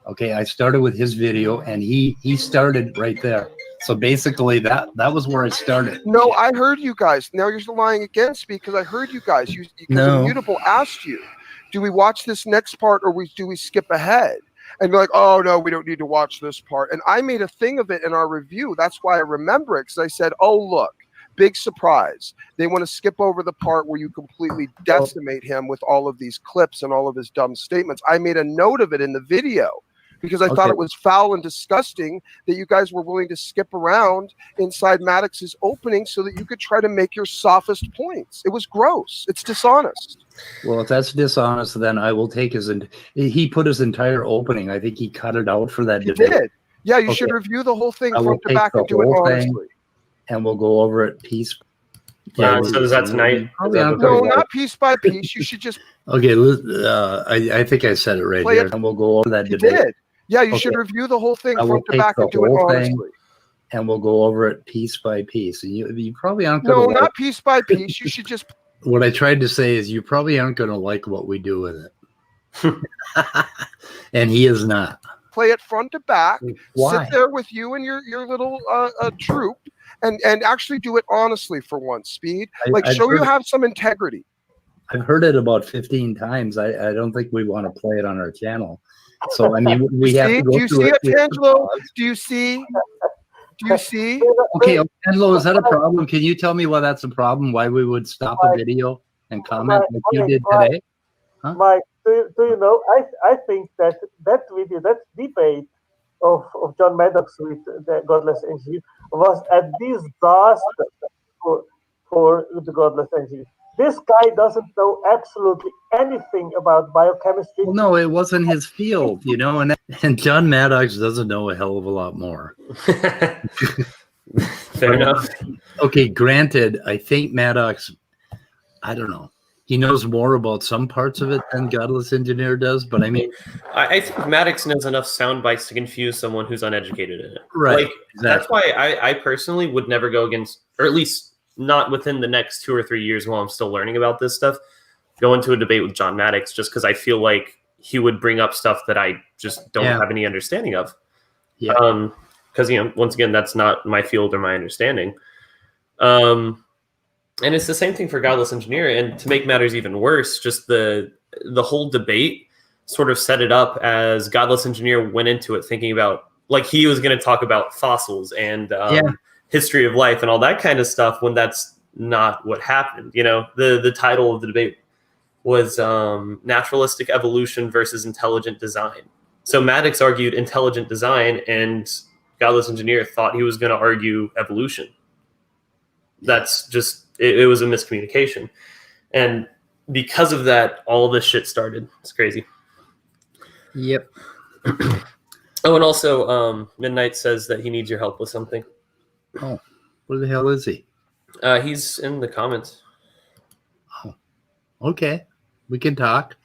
Okay, I started with his video, and he started right there. So basically, that was where I started. No, I heard you guys. Now you're lying against me because I heard you guys. Immutable asked you, do we watch this next part or do we skip ahead? And you're like, oh, no, we don't need to watch this part. And I made a thing of it in our review. That's why I remember it, because I said, oh, look, big surprise. They want to skip over the part where you completely decimate him with all of these clips and all of his dumb statements. I made a note of it in the video because I thought it was foul and disgusting that you guys were willing to skip around inside Maddox's opening so that you could try to make your sophist points. It was gross. It's dishonest. Well, if that's dishonest, then I will take he put his entire opening. I think he cut it out for that debate. He did. Yeah, you should review the whole thing front to back and do it honestly. And we'll go over it piece. So is that tonight? No, not piece by piece. You should just. Okay, I think I said it right here. And we'll go over that debate. You did. Yeah, you should review the whole thing front to back and do it honestly. And we'll go over it piece by piece. You probably aren't going to. No, not piece by piece. You should just. What I tried to say is you probably aren't going to like what we do with it. And he is not. Play it front to back. Why? Sit there with you and your little troop and actually do it honestly for once, Speed. Show you have some integrity. I've heard it about 15 times. I don't think we want to play it on our channel. So, I mean, we have to go do you see it, Angelo? Do you see? Okay, Angelo, is that a problem? Can you tell me why that's a problem? Why we would stop a video and comment like you did today? Huh? Mike, do you know? I think that video, that debate of John Maddox with the Godless Engineer was a disaster for the Godless Engineer. This guy doesn't know absolutely anything about biochemistry. Well, no, it wasn't his field, you know, and John Maddox doesn't know a hell of a lot more. Fair enough. Okay, granted, I think Maddox, I don't know, he knows more about some parts of it than Godless Engineer does, but I mean, I think Maddox knows enough sound bites to confuse someone who's uneducated in it. right? Like, that's why I personally would never go against, or at least not within the next 2 or 3 years while I'm still learning about this stuff, go into a debate with John Maddox, just because I feel like he would bring up stuff that I just don't have any understanding of. Yeah. Because, you know, once again, that's not my field or my understanding. And it's the same thing for Godless Engineer. And to make matters even worse, just the whole debate sort of set it up as Godless Engineer went into it thinking about, like, he was going to talk about fossils and history of life and all that kind of stuff, when that's not what happened. You know, the title of the debate was Naturalistic Evolution versus Intelligent Design. So Maddox argued intelligent design, and Godless Engineer thought he was going to argue evolution. That's just, it was a miscommunication. And because of that, all this shit started. It's crazy. Yep. Oh, and also, Midnight says that he needs your help with something. Oh, where the hell is he? He's in the comments. Oh, okay. We can talk.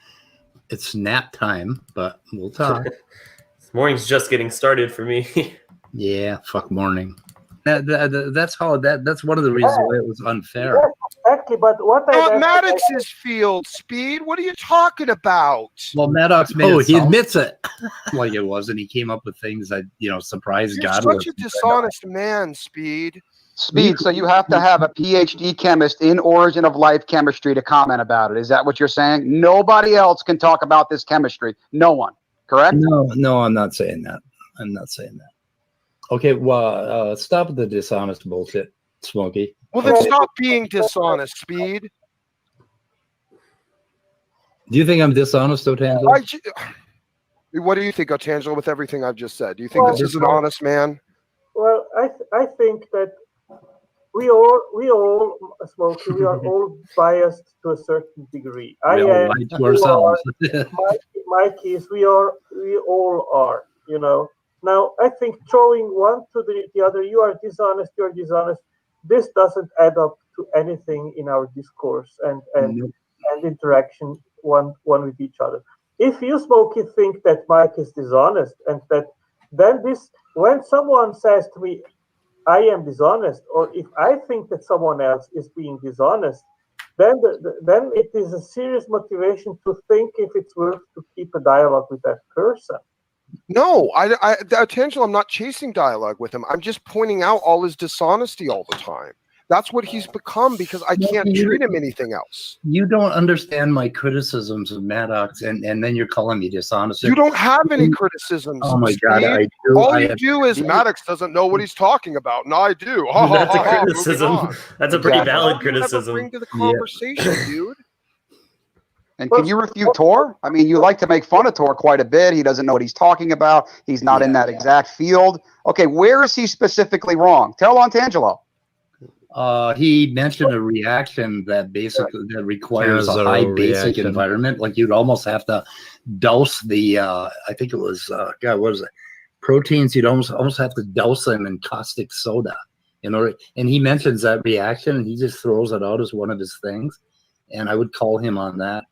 It's nap time, but we'll talk. This morning's just getting started for me. Yeah, fuck morning. That's how that's one of the reasons why it was unfair. Yes, exactly, but what Maddox's field, Speed. What are you talking about? Well, Maddox made he admits it like it was, and he came up with things that, you know, surprised You're God. such a dishonest man, Speed. Speed, so you have to have a PhD chemist in origin of life chemistry to comment about it. Is that what you're saying? Nobody else can talk about this chemistry. No one, correct? No, I'm not saying that. I'm not saying that. Okay, well, stop with the dishonest bullshit, Smoky. Well, then stop being dishonest, Speed. Do you think I'm dishonest, Otangelo? What do you think, Otangelo, with everything I've just said? Do you think this is an honest man? Well, I think that we all, Smoky, we are all biased to a certain degree. We all lie to ourselves. Mikey is, we all are, you know. Now, I think throwing one to the other, you are dishonest, this doesn't add up to anything in our discourse and interaction one with each other. If you, Smoky, think that Mike is dishonest, and that then when someone says to me, I am dishonest, or if I think that someone else is being dishonest, then it is a serious motivation to think if it's worth to keep a dialogue with that person. No, Otangelo, I'm not chasing dialogue with him. I'm just pointing out all his dishonesty all the time. That's what he's become, because I can't treat him anything else. You don't understand my criticisms of Maddox, and then you're calling me dishonest. You don't have any criticisms. Oh my God, I do. All you do is Maddox doesn't know what he's talking about, and I do. That's a criticism. That's a pretty valid criticism. Bring to the conversation, dude. And can you refute Tor? I mean, you like to make fun of Tor quite a bit. He doesn't know what he's talking about. He's not in that exact field. Okay, where is he specifically wrong? Tell Otangelo. He mentioned a reaction that basically that requires a high basic environment. Like you'd almost have to douse the, I think it was, what was it? Proteins. You'd almost have to douse them in caustic soda in order. And he mentions that reaction, and he just throws it out as one of his things. And I would call him on that.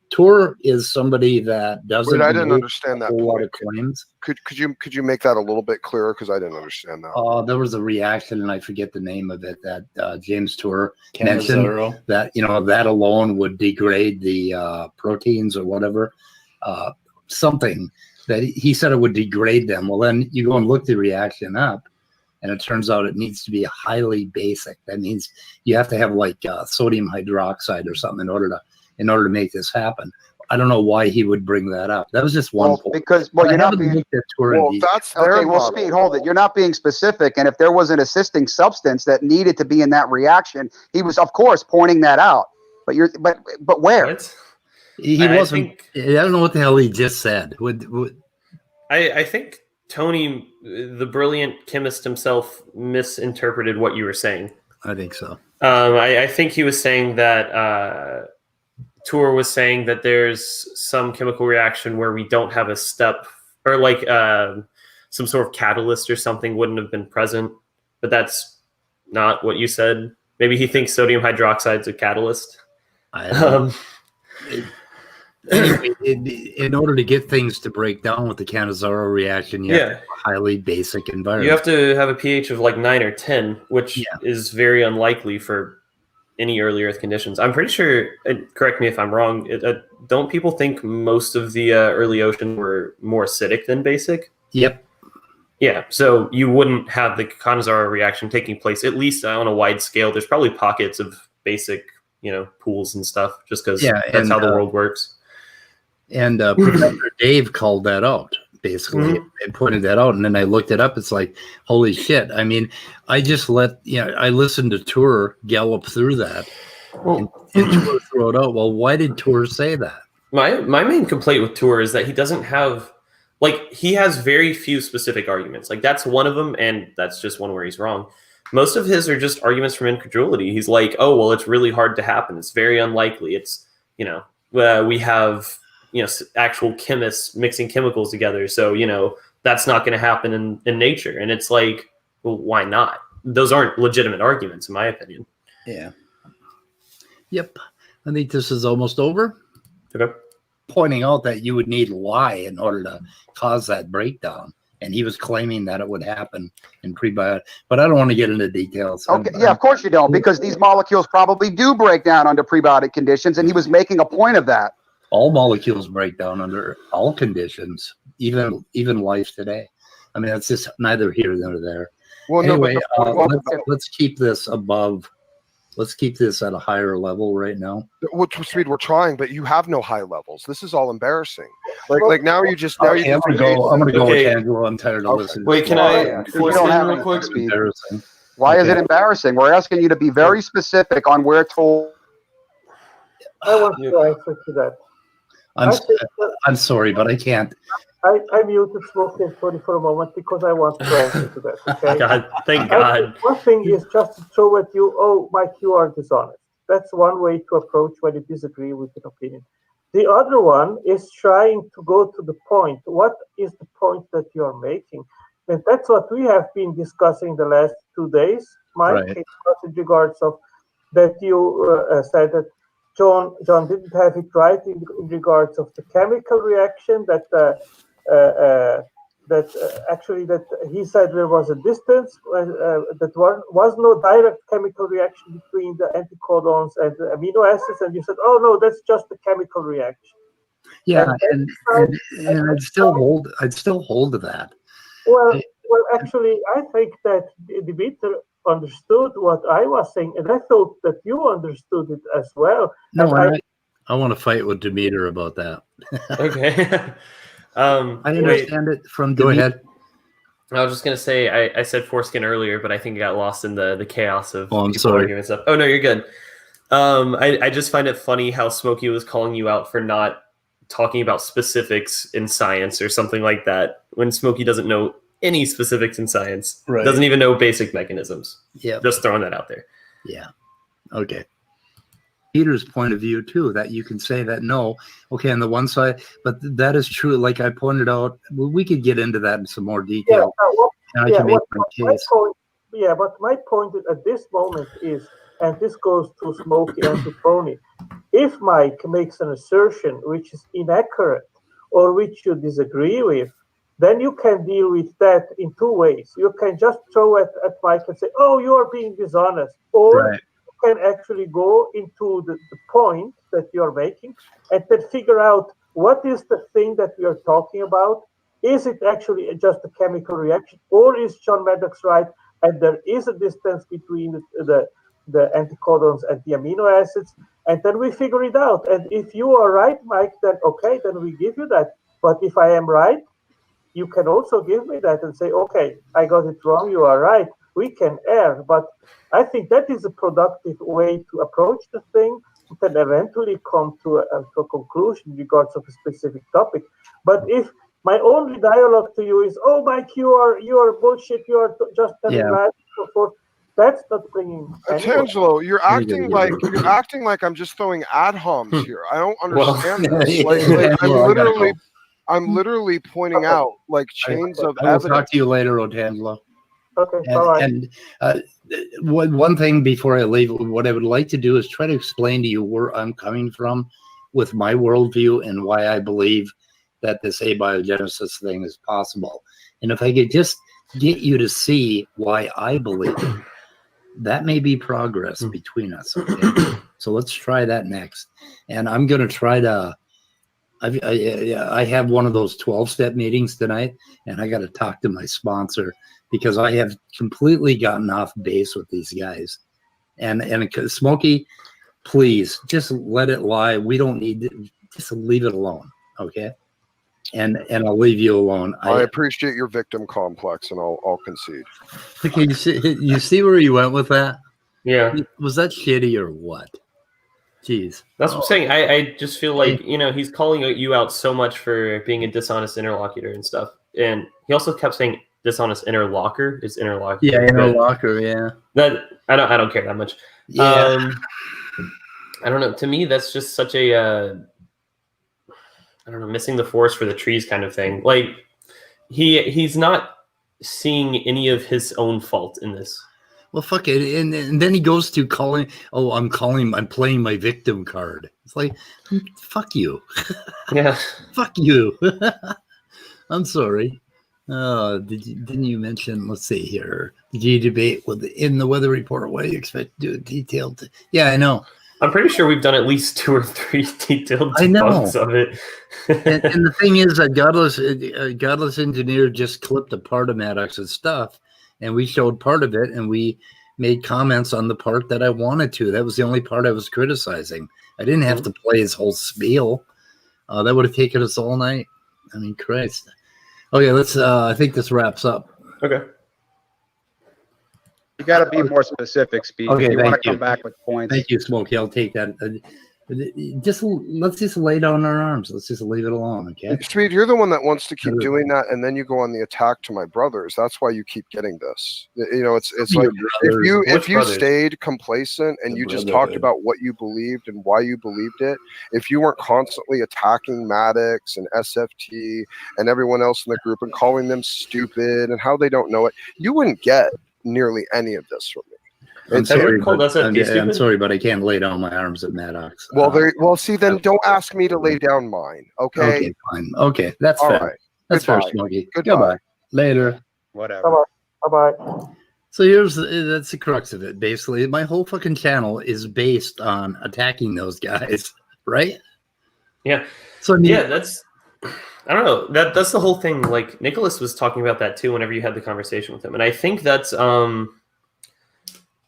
Tor is somebody that doesn't. I didn't understand that. A lot of claims. Could you make that a little bit clearer, because I didn't understand that. There was a reaction, and I forget the name of it, that James Tor mentioned that that alone would degrade the proteins or whatever, something that he said it would degrade them. Well, then you go and look the reaction up, and it turns out it needs to be highly basic. That means you have to have like sodium hydroxide or something in order to make this happen. I don't know why he would bring that up. That was just one point. Because you're not being. That's their okay. Well, Speed, hold it. You're not being specific. And if there was an assisting substance that needed to be in that reaction, he was, of course, pointing that out. But where? What? He wasn't. I don't know what the hell he just said. I think Tony, the brilliant chemist himself, misinterpreted what you were saying. I think so. I think he was saying that Tour was saying that there's some chemical reaction where we don't have a step, or like some sort of catalyst or something wouldn't have been present, but that's not what you said. Maybe he thinks sodium hydroxide's a catalyst. I don't know. Anyway, in order to get things to break down with the Cannizzaro reaction, you have to have a highly basic environment. You have to have a pH of like 9 or 10, which is very unlikely for any early Earth conditions. I'm pretty sure, correct me if I'm wrong, don't people think most of the early ocean were more acidic than basic? Yep. Yeah, so you wouldn't have the Cannizzaro reaction taking place, at least on a wide scale. There's probably pockets of basic, pools and stuff, just because that's how the world works. And Professor Dave called that out, basically, and pointed that out. And then I looked it up. It's like, holy shit. I mean, I just I listened to Tour gallop through that and Tour throw it out. Well, why did Tour say that? My main complaint with Tour is that he doesn't have, he has very few specific arguments. Like, that's one of them, and that's just one where he's wrong. Most of his are just arguments from incredulity. He's like, oh, well, it's really hard to happen. It's very unlikely. It's, we have... actual chemists mixing chemicals together. So, that's not going to happen in nature. And it's like, well, why not? Those aren't legitimate arguments, in my opinion. Yeah. Yep. I think this is almost over. Okay. Pointing out that you would need lye in order to cause that breakdown. And he was claiming that it would happen in prebiotic. But I don't want to get into details. Okay. Yeah, of course you don't, because these molecules probably do break down under prebiotic conditions. And he was making a point of that. All molecules break down under all conditions, even life today. I mean, that's just neither here nor there. Well, anyway, let's keep this above. Let's keep this at a higher level right now. Which speed we're trying, but you have no high levels. This is all embarrassing. Like now you just I'm gonna go with Angela. I'm tired of listening. Wait, can I force in real quick? Why is it embarrassing? We're asking you to be very specific on where to. I want to answer to that. I'm sorry, but I can't. I muted Smoky for a moment because I want to answer to that. Okay. God, thank God. One thing is just to throw at you, oh, Mike, you are dishonest. That's one way to approach when you disagree with an opinion. The other one is trying to go to the point. What is the point that you are making? And that's what we have been discussing the last 2 days, Mike, right. in regards of that you said that John didn't have it right in regards of the chemical reaction that actually he said there was a distance that was no direct chemical reaction between the anticodons and the amino acids, and you said, oh no, that's just a chemical reaction. Yeah, and I'd still hold to that. Well, actually, I think that Dimitri understood what I was saying, and I thought that you understood it as well. No, I want to fight with Demeter about that. Okay. I understand it from. Go ahead. I was just gonna say I said foreskin earlier, but I think I got lost in the chaos of I'm sorry. arguing stuff. Oh no, you're good. I just find it funny how Smoky was calling you out for not talking about specifics in science or something like that, when Smoky doesn't know any specifics in science. Right. Doesn't even know basic mechanisms. Yeah. Just throwing that out there. Yeah. Okay. Peter's point of view too, that you can say that no, okay, on the one side, but that is true. Like I pointed out, we could get into that in some more detail. And I can make my case. But my point at this moment is, and this goes to Smoky and to Tony, if Mike makes an assertion which is inaccurate or which you disagree with, then you can deal with that in two ways. You can just throw at Mike and say, oh, you are being dishonest. Or right. You can actually go into the point that you're making and then figure out what is the thing that we are talking about. Is it actually just a chemical reaction, or is John Maddox right and there is a distance between the anticodons and the amino acids? And then we figure it out. And if you are right, Mike, then okay, then we give you that. But if I am right, you can also give me that and say, okay, I got it wrong, you are right. We can err. But I think that is a productive way to approach the thing, and then eventually come to a conclusion in regards of a specific topic. But if my only dialogue to you is, oh, Mike, you are bullshit, you are just telling lies, and so forth, That's not bringing. Tangelo, you're acting like I'm just throwing ad homs here. I don't understand this. I'm literally pointing out like chains of I will evidence. talk to you later, Otangelo. Okay, bye. And one thing before I leave, what I would like to do is try to explain to you where I'm coming from with my worldview and why I believe that this abiogenesis thing is possible. And if I could just get you to see why I believe it, that may be progress between us. Okay? So let's try that next. And I'm going to try to, I have one of those 12-step meetings tonight, and I got to talk to my sponsor because I have completely gotten off base with these guys. And Smoky, please just let it lie. We don't need to, just leave it alone. Okay. And I'll leave you alone. I appreciate your victim complex, and I'll concede. Okay, you see where you went with that? Yeah. Was that shitty or what? Jeez. That's what I'm saying. I just feel like, he's calling you out so much for being a dishonest interlocutor and stuff. And he also kept saying dishonest interlocker is interlocutor. Yeah, interlocker, yeah. That I don't care that much. Yeah. I don't know. To me, that's just such a I don't know, missing the forest for the trees kind of thing. Like he's not seeing any of his own fault in this. Well, fuck it. And then he goes to calling, I'm playing my victim card. It's like, fuck you. Yeah. Fuck you. I'm sorry. Didn't you mention, let's see here. Did you debate in the weather report? What do you expect to do? Detailed? Yeah, I know. I'm pretty sure we've done at least 2 or 3 detailed debunks of it. and the thing is, a godless engineer just clipped a part of Maddox's stuff, and we showed part of it, and we made comments on the part that I wanted to. That was the only part I was criticizing. I didn't have to play his whole spiel. That would have taken us all night. I mean, Christ. Okay, let's. I think this wraps up. Okay. You got to be more specific, Speed. Okay, you want thank to come you. back with points. Thank you, Smoky. I'll take that. Let's just lay down our arms. Let's just leave it alone, okay? Speed, you're the one that wants to keep doing that, and then you go on the attack to my brothers. That's why you keep getting this. It's like if you stayed complacent and you just talked about what you believed and why you believed it, if you weren't constantly attacking Maddox and SFT and everyone else in the group and calling them stupid and how they don't know it, you wouldn't get nearly any of this from me. I'm sorry, but I can't lay down my arms at Maddox. Well, see, then don't ask me to lay down mine, okay? Okay, fine. Okay, that's all fair. Right. That's fair, Smoky. Goodbye. Later. Whatever. Bye-bye. So that's the crux of it, basically. My whole fucking channel is based on attacking those guys, right? Yeah. So that's... I don't know. That's the whole thing. Like, Nicholas was talking about that, too, whenever you had the conversation with him. And I think that's...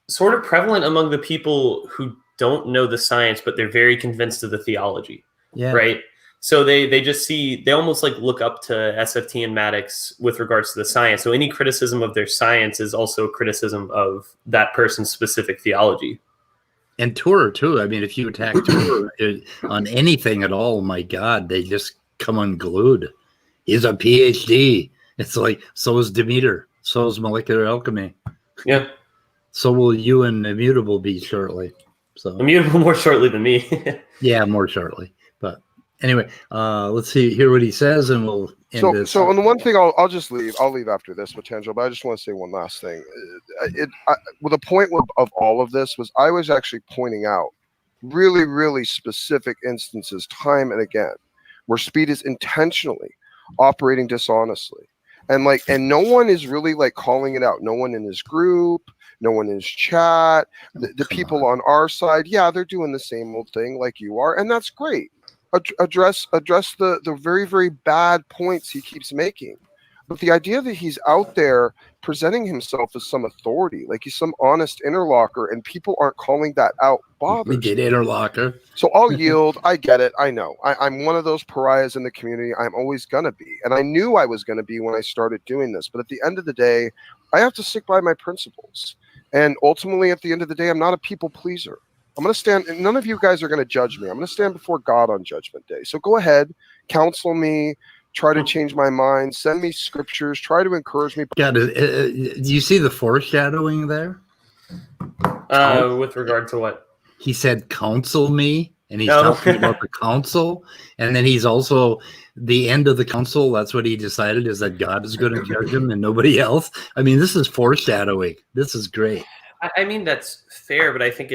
sort of prevalent among the people who don't know the science, but they're very convinced of the theology. Yeah. Right. So they just they almost like look up to SFT and Maddox with regards to the science. So any criticism of their science is also criticism of that person's specific theology. And Tour too. I mean, if you attack Tour on anything at all, my God, they just come unglued. He's a PhD. It's like, so is Demeter. So is molecular alchemy. Yeah. So will you and Immutable be shortly. So Immutable more shortly than me. Yeah, more shortly. But anyway, let's hear what he says, and we'll end this. So on the one thing, I'll just leave. I'll leave after this, potential. But I just want to say one last thing. The point of all of this was I was actually pointing out really, really specific instances, time and again, where Speed is intentionally operating dishonestly, and no one is really calling it out. No one in his group. No one in his chat. The people on our side, yeah, they're doing the same old thing like you are, and that's great. Address the very, very bad points he keeps making. But the idea that he's out there presenting himself as some authority, like he's some honest interlocker, and people aren't calling that out, bothers. We did interlocker. So I'll yield. I get it. I know. I'm one of those pariahs in the community. I'm always going to be. And I knew I was going to be when I started doing this. But at the end of the day, I have to stick by my principles. And ultimately, at the end of the day, I'm not a people pleaser. I'm going to stand, and none of you guys are going to judge me. I'm going to stand before God on Judgment Day. So go ahead, counsel me, try to change my mind, send me scriptures, try to encourage me. God, do you see the foreshadowing there? With regard to what? He said counsel me, and he's Oh. talking about the council, and then he's also the end of the council. That's what he decided, is that God is going to judge him and nobody else. I mean, this is foreshadowing. This is great. I mean, that's fair, but I think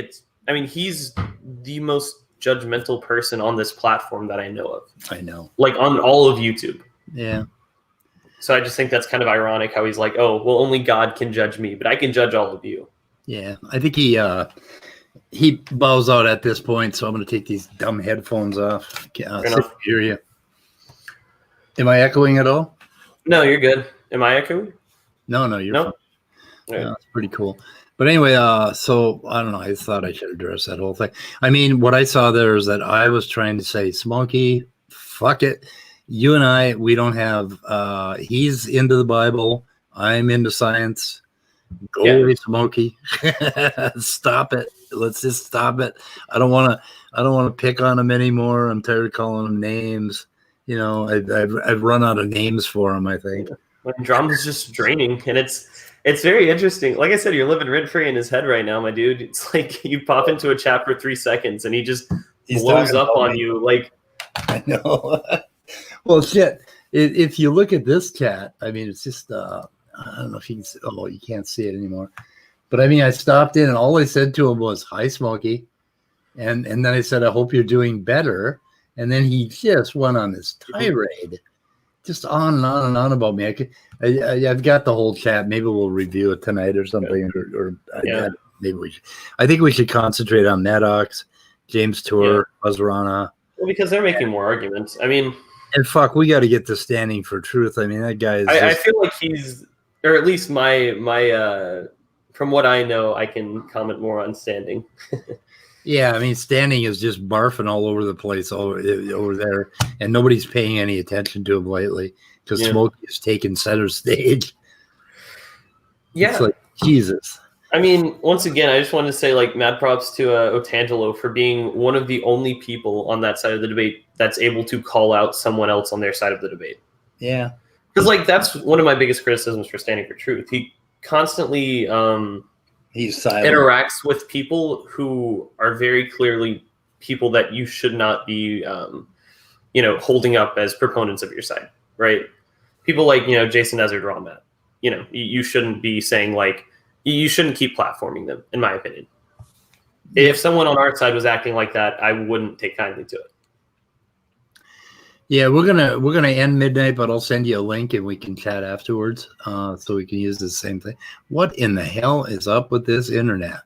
he's the most judgmental person on this platform that I know of. I know. Like on all of YouTube. Yeah. So I just think that's kind of ironic how he's like, oh, well, only God can judge me, but I can judge all of you. Yeah. I think he bows out at this point, so I'm going to take these dumb headphones off. Hear you. Am I echoing at all? No, you're good. Am I echoing? No, you're Nope. fine. Right. Yeah, it's pretty cool. But anyway, so I don't know. I thought I should address that whole thing. I mean, what I saw there is that I was trying to say, Smoky, fuck it. You and I, we don't have, he's into the Bible. I'm into science. Go away, Smoky. Stop it. Let's just stop it. I don't want to pick on him anymore. I'm tired of calling him names. You know, I've run out of names for him, I think. When drama's just draining, and it's very interesting. Like I said, you're living rent free in his head right now, my dude. It's like you pop into a chat for 3 seconds, and he's blows up on you. Like, I know. Well, shit. If you look at this chat, I mean, it's just I don't know if you can see, you can't see it anymore. But I mean, I stopped in, and all I said to him was, "Hi, Smoky," and then I said, "I hope you're doing better." And then he just went on this tirade, just on and on and on about me. I've got the whole chat. Maybe we'll review it tonight or something. Maybe we should. I think we should concentrate on Maddox, James Tour, Buzzrana. Well, because they're making more arguments. I mean, and fuck, we got to get to standing for truth. I mean, that guy is. I feel like he's, or at least my from what I know, I can comment more on standing. Yeah, I mean, standing is just barfing all over the place over there, and nobody's paying any attention to him lately because Smoky is taking center stage. Yeah, it's like, Jesus. I mean, once again, I just wanted to say, like, mad props to Otangelo for being one of the only people on that side of the debate that's able to call out someone else on their side of the debate. Yeah, because like that's one of my biggest criticisms for Standing for Truth. He constantly he's silent. Interacts with people who are very clearly people that you should not be, holding up as proponents of your side, right? People like, Jason Ezard Rahmat. You shouldn't be saying, like, you shouldn't keep platforming them, in my opinion. If someone on our side was acting like that, I wouldn't take kindly to it. Yeah, we're gonna end midnight, but I'll send you a link and we can chat afterwards, so we can use the same thing. What in the hell is up with this internet?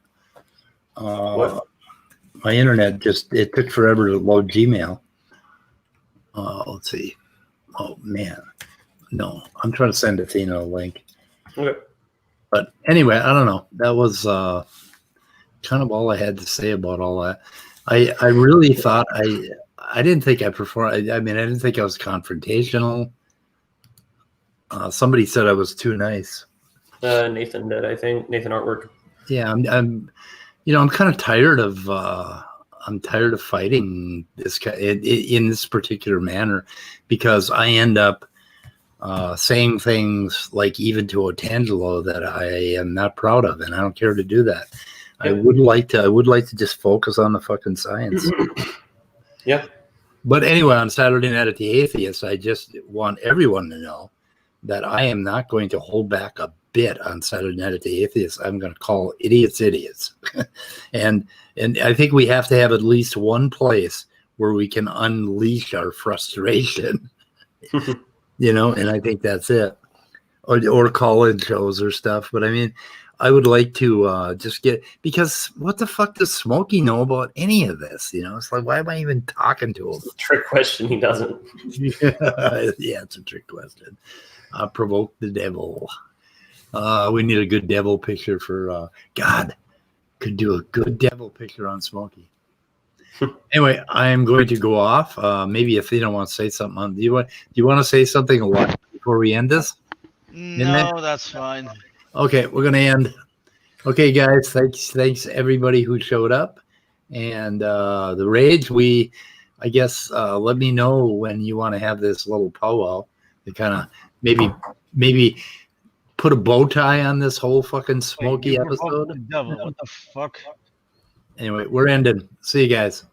My internet it took forever to load Gmail. Let's see. Oh man, no, I'm trying to send Athena a link. Okay. But anyway, I don't know. That was kind of all I had to say about all that. I really thought I didn't think I performed. I mean, I didn't think I was confrontational. Somebody said I was too nice. Nathan did, I think. Nathan Artwork. Yeah, I'm kind of tired of. I'm tired of fighting this guy in this particular manner, because I end up saying things like, even to Otangelo, that I am not proud of, and I don't care to do that. Yeah. I would like to just focus on the fucking science. Yeah. But anyway, on Saturday Night at the Atheist, I just want everyone to know that I am not going to hold back a bit on Saturday Night at the Atheist. I'm going to call idiots idiots. and I think we have to have at least one place where we can unleash our frustration. And I think that's it. Or call-in shows or stuff. But I mean, I would like to just because what the fuck does Smoky know about any of this? It's like, why am I even talking to him? Trick question. He doesn't. Yeah, it's a trick question. Provoke the devil. We need a good devil picture for God. Could do a good devil picture on Smoky. Anyway, I'm going to go off. Maybe Athena wants to say something. Do you want to say something a lot before we end this? No, that's fine. Okay, we're going to end. Okay, guys, thanks everybody who showed up. And the rage, I guess, let me know when you want to have this little powwow to kind of maybe put a bow tie on this whole fucking Smoky You provoked episode. the devil. What the fuck? Anyway, we're ending. See you guys.